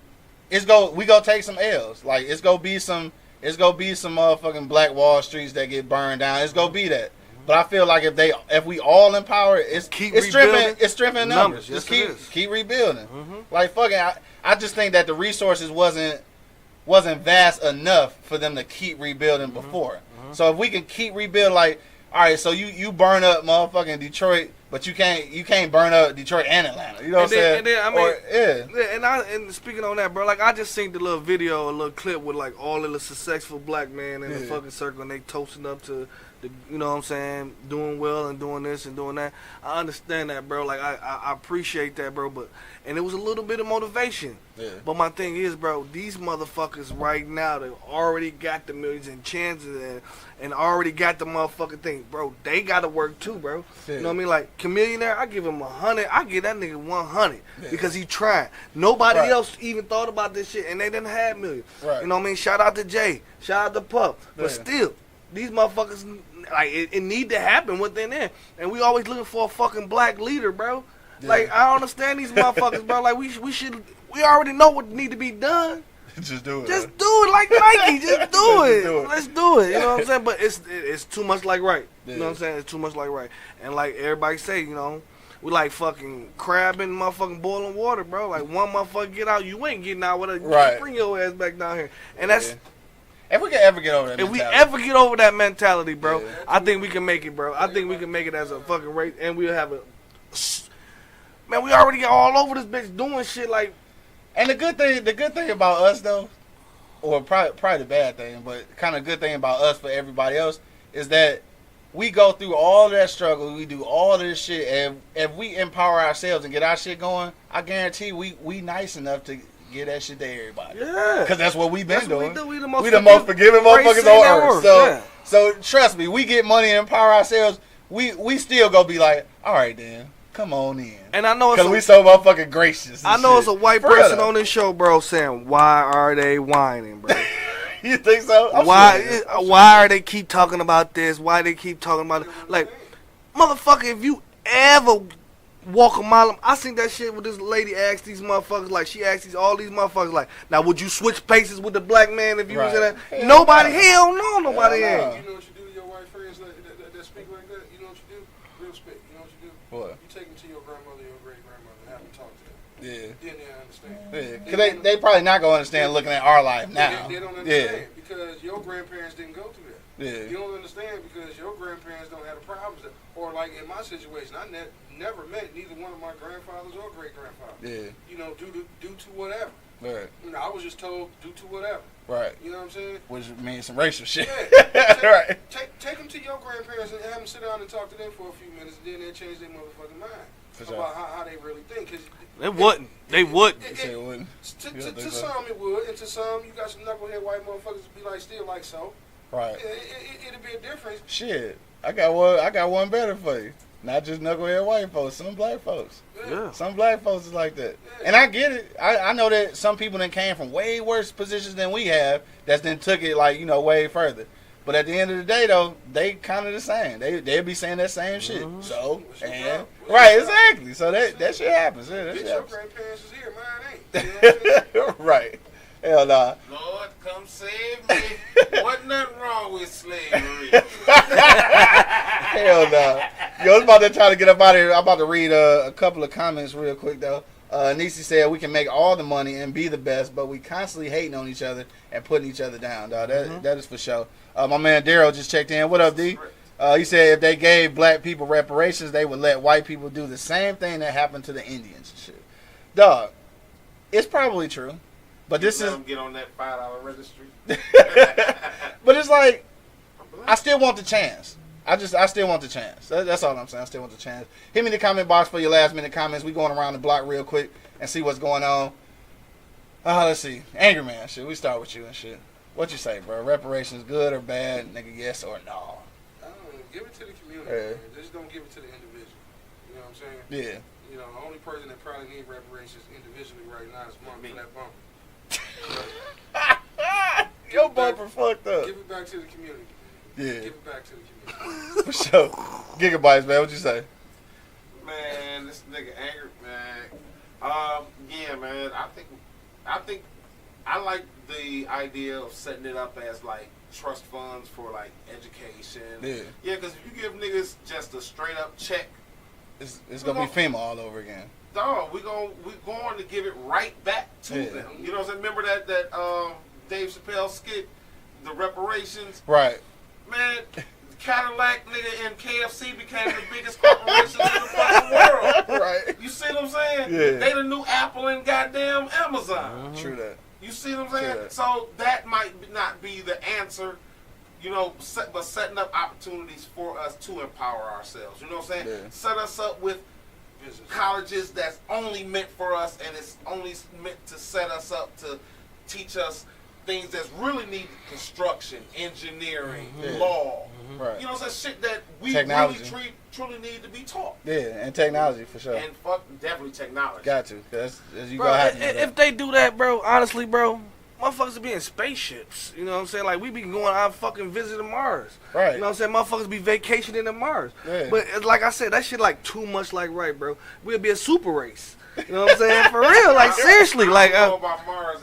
Speaker 3: we go take some L's. Like it's gonna be some motherfucking Black Wall Streets that get burned down. It's gonna be that. But I feel like if we all empower, it's strengthening numbers.
Speaker 4: Yes,
Speaker 3: Just keep rebuilding. Like fucking, I just think that the resources wasn't vast enough for them to keep rebuilding before. So if we can keep rebuilding, like, all right, so you burn up motherfucking Detroit, but you can't burn up Detroit and Atlanta. You know what I'm saying?
Speaker 4: And then I mean, and speaking on that, bro, like I just seen the little video, a little clip with like all of the successful black men in the fucking circle, and they toasting up to the, you know what I'm saying, doing well and doing this and doing that. I understand that, bro. Like I appreciate that, bro. And it was a little bit of motivation. Yeah. But my thing is, bro, these motherfuckers right now that already got the millions and chances and already got the motherfucking thing, bro. They gotta work too, bro. Yeah. You know what I mean? Like Chameleonaire, I give him 100. I give that nigga 100 because he tried. Nobody else even thought about this shit, and they didn't have millions. Right. You know what I mean? Shout out to Jay. Shout out to Puff. But still, these motherfuckers, like it need to happen within there, and we always looking for a fucking black leader, bro. Yeah. Like I don't understand these motherfuckers, bro. Like we already know what need to be done.
Speaker 3: Just do it.
Speaker 4: Just do it like Nike. Just do it. Let's do it. You know what I'm saying? But it's too much like right. Yeah. You know what I'm saying? It's too much like right. And like everybody say, you know, we like fucking crab in motherfucking boiling water, bro. Like one motherfucker get out, you ain't getting out with it. Right. Bring your ass back down here. And that's.
Speaker 3: If we can ever get over that
Speaker 4: mentality. If we ever get over that mentality, bro, I think we can make it, bro. I think we can make it as a fucking race, and we'll have a... Man, we already got all over this bitch doing shit like...
Speaker 3: And the good thing about us, though, or probably the bad thing, but kind of good thing about us for everybody else, is that we go through all that struggle, we do all of this shit, and if we empower ourselves and get our shit going, I guarantee we nice enough to... Get that shit to everybody. Yeah. Because that's what we've been doing. We the most forgiving motherfuckers on earth. So trust me, we get money and empower ourselves, we still go be like, all right then, come on in.
Speaker 4: And I know it's
Speaker 3: because we so motherfucking gracious.
Speaker 4: I know it's a white person on this show, bro, saying, why are they whining, bro?
Speaker 3: You think so?
Speaker 4: Why are they keep talking about this? Why they keep talking about it? Like, motherfucker, if you ever walk a mile. I seen that shit with this lady ask these motherfuckers, like she asked all these motherfuckers, like, now would you switch places with the black man if you was in that? Nobody, hell no, nobody ain't.
Speaker 5: You know what you do to your white friends that speak like that? You know what you do? Real speak. You know what you do?
Speaker 3: What?
Speaker 5: You take them to your grandmother, your great grandmother, and have them talk to them.
Speaker 3: Yeah.
Speaker 5: Then they understand.
Speaker 3: Yeah. Because they probably not gonna understand looking at our life now.
Speaker 5: They don't understand because your grandparents didn't go through that. Yeah. You don't understand because your grandparents don't have the problems that, or like in my situation, I never met neither one of my grandfathers or great grandfathers. Yeah. You know, due to whatever. Right. You know, I was just told due to whatever. Right. You know what I'm saying?
Speaker 3: Which means some racial shit.
Speaker 5: Yeah. Take them to your grandparents and have them sit down and talk to them for a few minutes, and then they'll change their motherfucking mind about how they really think. Cause
Speaker 4: they wouldn't. They wouldn't.
Speaker 5: To some it would, and to some you got some knucklehead white motherfuckers to be like still like so. Right. It'll be a difference.
Speaker 3: Shit. I got one better for you. Not just knucklehead white folks, some black folks. Yeah. Some black folks is like that. Yeah. And I get it. I know that some people that came from way worse positions than we have that then took it like, you know, way further. But at the end of the day though, they kind of the same. They'll be saying that same shit. Mm-hmm. So right, exactly. So that shit happens. Yeah, that shit happens.
Speaker 5: Your grandparents is here, mine ain't. You know
Speaker 3: right. Hell nah.
Speaker 6: Lord, come save me. Wasn't nothing wrong with slavery.
Speaker 3: Hell nah. Yo, I was about to try to get up out of here. I'm about to read a couple of comments real quick, though. Nisi said, we can make all the money and be the best, but we constantly hating on each other and putting each other down, dog. That is for sure. My man Daryl just checked in. What up, D? He said if they gave black people reparations, they would let white people do the same thing that happened to the Indians and shit. Dog, it's probably true. But this is
Speaker 6: get on that $5 registry.
Speaker 3: But it's like I still want the chance. I still want the chance. That's all I'm saying. I still want the chance. Hit me in the comment box for your last minute comments. We going around the block real quick and see what's going on. Let's see. Angry Man, shit. We start with you and shit. What you say, bro? Reparations good or bad? Nigga, yes or no?
Speaker 5: Give it to the community. Man. Just don't give it to the individual. You know what I'm saying?
Speaker 3: Yeah.
Speaker 5: You know, the only person that probably need reparations individually right now is Mark for that bumper.
Speaker 3: Your bumper fucked up.
Speaker 5: Give it back to the community.
Speaker 3: Yeah.
Speaker 5: Give it back to the community.
Speaker 3: For sure. Gigabytes, man. What you say?
Speaker 6: Man, this nigga angry, man. Yeah, man. I think I like the idea of setting it up as like trust funds for like education. Yeah, because if you give niggas just a straight up check,
Speaker 3: it's gonna be FEMA all over again.
Speaker 6: Dog, we're going to give it right back to them. You know what I'm saying? Remember that Dave Chappelle skit, the reparations?
Speaker 3: Right.
Speaker 6: Man, Cadillac nigga and KFC became the biggest corporations in the fucking world.
Speaker 3: Right.
Speaker 6: You see what I'm saying?
Speaker 3: Yeah.
Speaker 6: They the new Apple and goddamn Amazon.
Speaker 3: True that.
Speaker 6: You see what I'm saying? So that might not be the answer, you know, but setting up opportunities for us to empower ourselves. You know what I'm saying?
Speaker 3: Yeah.
Speaker 6: Set us up with colleges that's only meant for us, and it's only meant to set us up to teach us things that's really needed: construction, engineering, law.
Speaker 3: Right.
Speaker 6: You know, some shit that we
Speaker 3: Technology.
Speaker 6: really truly need to be taught.
Speaker 3: Yeah, and technology for sure.
Speaker 6: And definitely technology.
Speaker 3: Got to, cause you
Speaker 4: Bro,
Speaker 3: gonna have to.
Speaker 4: if they do that, bro, honestly, bro, motherfuckers would be in spaceships. You know what I'm saying? Like, we be going out fucking visiting Mars.
Speaker 3: Right.
Speaker 4: You know what I'm saying? Motherfuckers be vacationing in Mars.
Speaker 3: Yeah.
Speaker 4: But like I said, that shit like too much like right, bro. We'll be a super race. You know what I'm saying? For real. Like, seriously. Like,
Speaker 6: I don't know about Mars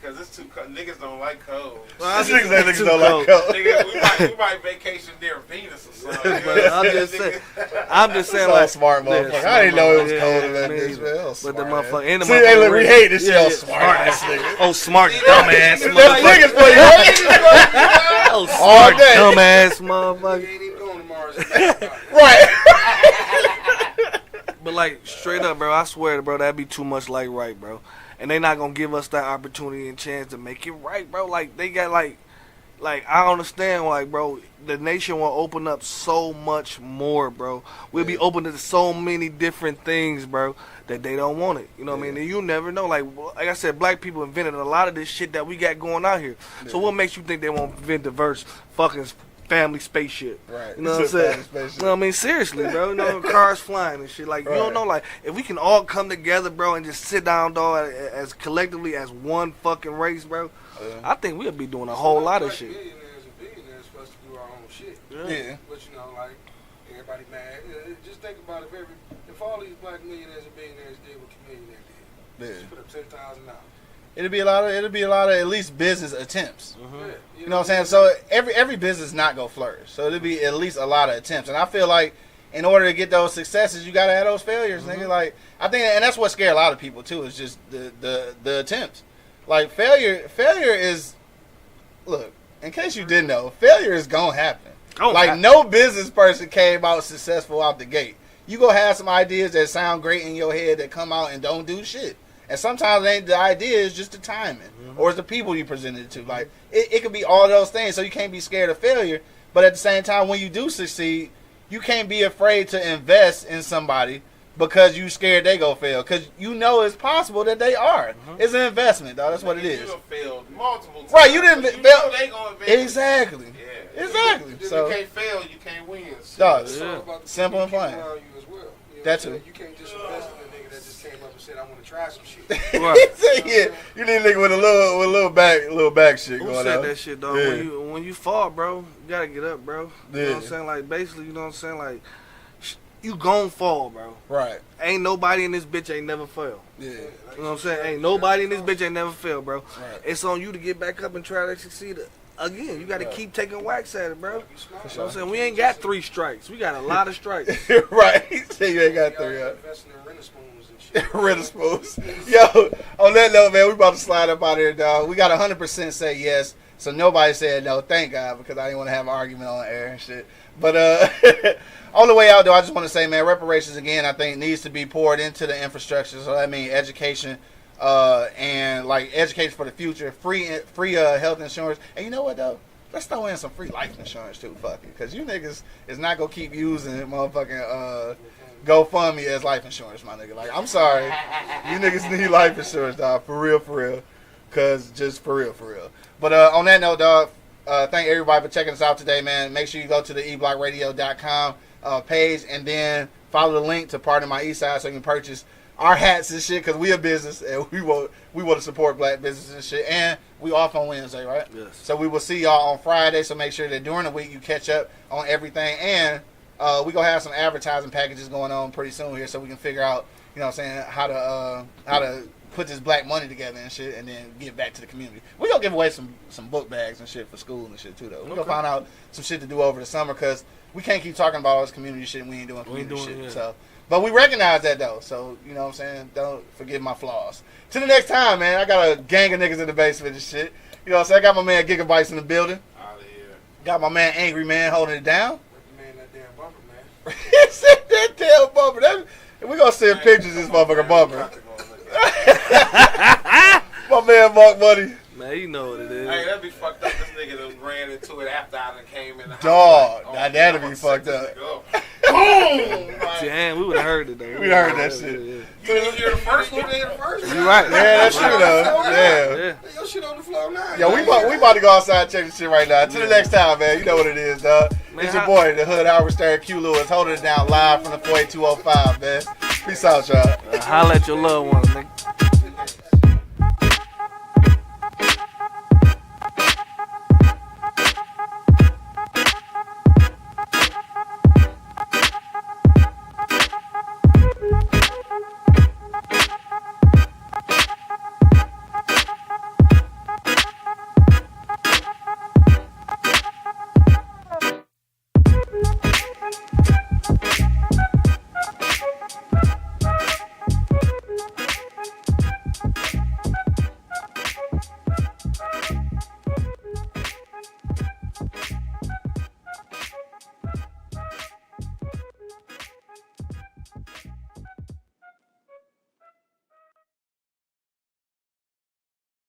Speaker 6: because it's too cold. Niggas don't like cold.
Speaker 4: well,
Speaker 3: This niggas ain't don't like cold.
Speaker 6: Nigga, we might vacation near Venus or something.
Speaker 4: I'm just saying,
Speaker 3: So
Speaker 4: like,
Speaker 3: smart motherfucker. I didn't know it was cold in that bitch, man.
Speaker 4: But the motherfucker, and the
Speaker 3: See, hey, look, we
Speaker 4: motherfucker,
Speaker 3: hate this shit. Oh, smart ass nigga.
Speaker 4: oh, smart dumbass
Speaker 3: That's
Speaker 4: motherfucker.
Speaker 3: niggas for you, right?
Speaker 4: Oh,
Speaker 3: All
Speaker 4: smart
Speaker 3: day.
Speaker 4: dumbass
Speaker 5: You
Speaker 4: motherfucker.
Speaker 5: ain't even going to Mars.
Speaker 3: Right.
Speaker 4: But like, straight up, bro, I swear, bro, that'd be too much like right, bro. And they not gonna give us that opportunity and chance to make it right, bro. Like, they got like I understand, like, bro, the nation will open up so much more, bro. We'll be open to so many different things, bro, that they don't want it. You know what I mean? And you never know. Like I said, black people invented a lot of this shit that we got going out here. So what makes you think they won't invent diverse fucking family spaceship?
Speaker 3: Right.
Speaker 4: You know what I'm saying? You know what I mean? Seriously, bro. You know, cars flying and shit. Like, you don't know, like, if we can all come together, bro, and just sit down, dog, as collectively as one fucking race, bro, I think we'll be doing a whole lot of shit.
Speaker 5: Millionaires and billionaires for us to do our own shit.
Speaker 3: Yeah.
Speaker 5: But you know, like, everybody mad. Just think about if all these black millionaires and billionaires did what Millionaire did.
Speaker 3: Yeah.
Speaker 5: Just put up $10,000.
Speaker 3: It'll be a lot of at least business attempts.
Speaker 5: Yeah,
Speaker 3: You know what I'm saying? So every business not gonna flourish. So it'll be at least a lot of attempts. And I feel like in order to get those successes, you gotta have those failures, nigga. Like, I think, and that's what scares a lot of people too. Is just the attempts. Like, failure is, look, in case you didn't know, failure is gonna happen. No business person came out successful out the gate. You gonna have some ideas that sound great in your head that come out and don't do shit. And sometimes it ain't the idea, it's just the timing. Or it's the people you presented it to. Like, it could be all those things. So you can't be scared of failure. But at the same time, when you do succeed, you can't be afraid to invest in somebody because you scared they go fail. Because you know it's possible that they are. It's an investment, dog. That's what it is.
Speaker 6: You done failed multiple times.
Speaker 3: Right, you didn't
Speaker 6: but
Speaker 3: fail.
Speaker 6: know they gonna fail.
Speaker 3: Exactly.
Speaker 6: Yeah.
Speaker 3: Exactly.
Speaker 6: If
Speaker 3: So,
Speaker 6: you can't fail, you can't win.
Speaker 3: dog,
Speaker 5: It's all about the
Speaker 3: simple and
Speaker 5: people
Speaker 3: plain.
Speaker 5: around you as well. You know
Speaker 3: That
Speaker 5: what I'm
Speaker 3: too.
Speaker 5: saying? You can't just invest in a nigga that just came up and said, I want to try some shit.
Speaker 3: Yeah, you need a nigga with a little back shit
Speaker 4: Who
Speaker 3: going
Speaker 4: said
Speaker 3: on.
Speaker 4: that shit, dog?
Speaker 3: Yeah.
Speaker 4: When you fall, bro, you gotta get up, bro. You know what I'm
Speaker 3: Yeah.
Speaker 4: saying? Like, basically, you know what I'm saying? Like, you gon' fall, bro.
Speaker 3: Right.
Speaker 4: Ain't nobody in this bitch ain't never failed.
Speaker 3: Yeah.
Speaker 4: You know what I'm saying? Ain't nobody in this bitch ain't never failed, bro.
Speaker 3: Right.
Speaker 4: It's on you to get back up and try to succeed again. You gotta keep taking wax at it, bro. You know what I'm saying? We ain't got 3 strikes. We got a lot of strikes.
Speaker 3: Right. So you ain't got 3, huh?
Speaker 5: Investing in rental spoons and shit.
Speaker 3: Rental spoons. Yo, on that note, man, we about to slide up out of here, dog. We got 100% say yes, so nobody said no. Thank God, because I didn't want to have an argument on the air and shit. But on the way out, though, I just want to say, man, reparations again, I think needs to be poured into the infrastructure. So that means education, and like education for the future, free health insurance. And you know what though? let's throw in some free life insurance too, fuck it. Because you niggas is not going to keep using motherfucking GoFundMe as life insurance, my nigga. Like, I'm sorry. You niggas need life insurance, dog. For real. Because just for real. But on that note, dog, thank everybody for checking us out today, man. Make sure you go to the eblockradio.com page and then follow the link to Pardon My Eastside so you can purchase our hats and shit, because we a business and we want to support black businesses and shit. And we off on Wednesday, right?
Speaker 4: Yes.
Speaker 3: So we will see y'all on Friday, so make sure that during the week you catch up on everything. And we gonna have some advertising packages going on pretty soon here, so we can figure out, you know what I'm saying, how to put this black money together and shit, and then give back to the community. We gonna give away some book bags and shit for school and shit too, though. We gonna find out some shit to do over the summer, because we can't keep talking about all this community shit and we ain't doing community shit. Yeah. So, but we recognize that though, so you know what I'm saying. Don't forgive my flaws. Till the next time, man. I got a gang of niggas in the basement and shit. You know what I'm saying. I got my man Gigabytes in the building.
Speaker 6: Out of here.
Speaker 3: Got my man Angry Man holding it down.
Speaker 5: Man, that damn bumper, man.
Speaker 3: He said that damn bumper. We gonna send pictures of this motherfucking bumper. My man Mark Money.
Speaker 4: Man, you know what it is.
Speaker 6: Hey, that'd be fucked up. This nigga done ran into it after I done came in the house.
Speaker 3: Dog,
Speaker 6: Like,
Speaker 3: now that'd be
Speaker 6: I'm
Speaker 3: fucked
Speaker 6: sick
Speaker 3: up.
Speaker 6: of this nigga. Boom! Like,
Speaker 4: Damn, we would have heard it though.
Speaker 3: We heard that shit.
Speaker 6: you didn't hear the first one, they hear the first one.
Speaker 4: You right.
Speaker 3: Yeah, that's true though. Yeah.
Speaker 4: Yeah.
Speaker 5: Your shit on the floor now.
Speaker 3: Yo, we about to go outside and check this shit right now. Till the next time, man. You know what it is, dog.
Speaker 4: Man,
Speaker 3: It's your boy, the Hood Howard Stern Q Lewis, holding it down live from the 48205, man. Peace out, y'all.
Speaker 4: Holla at your loved ones.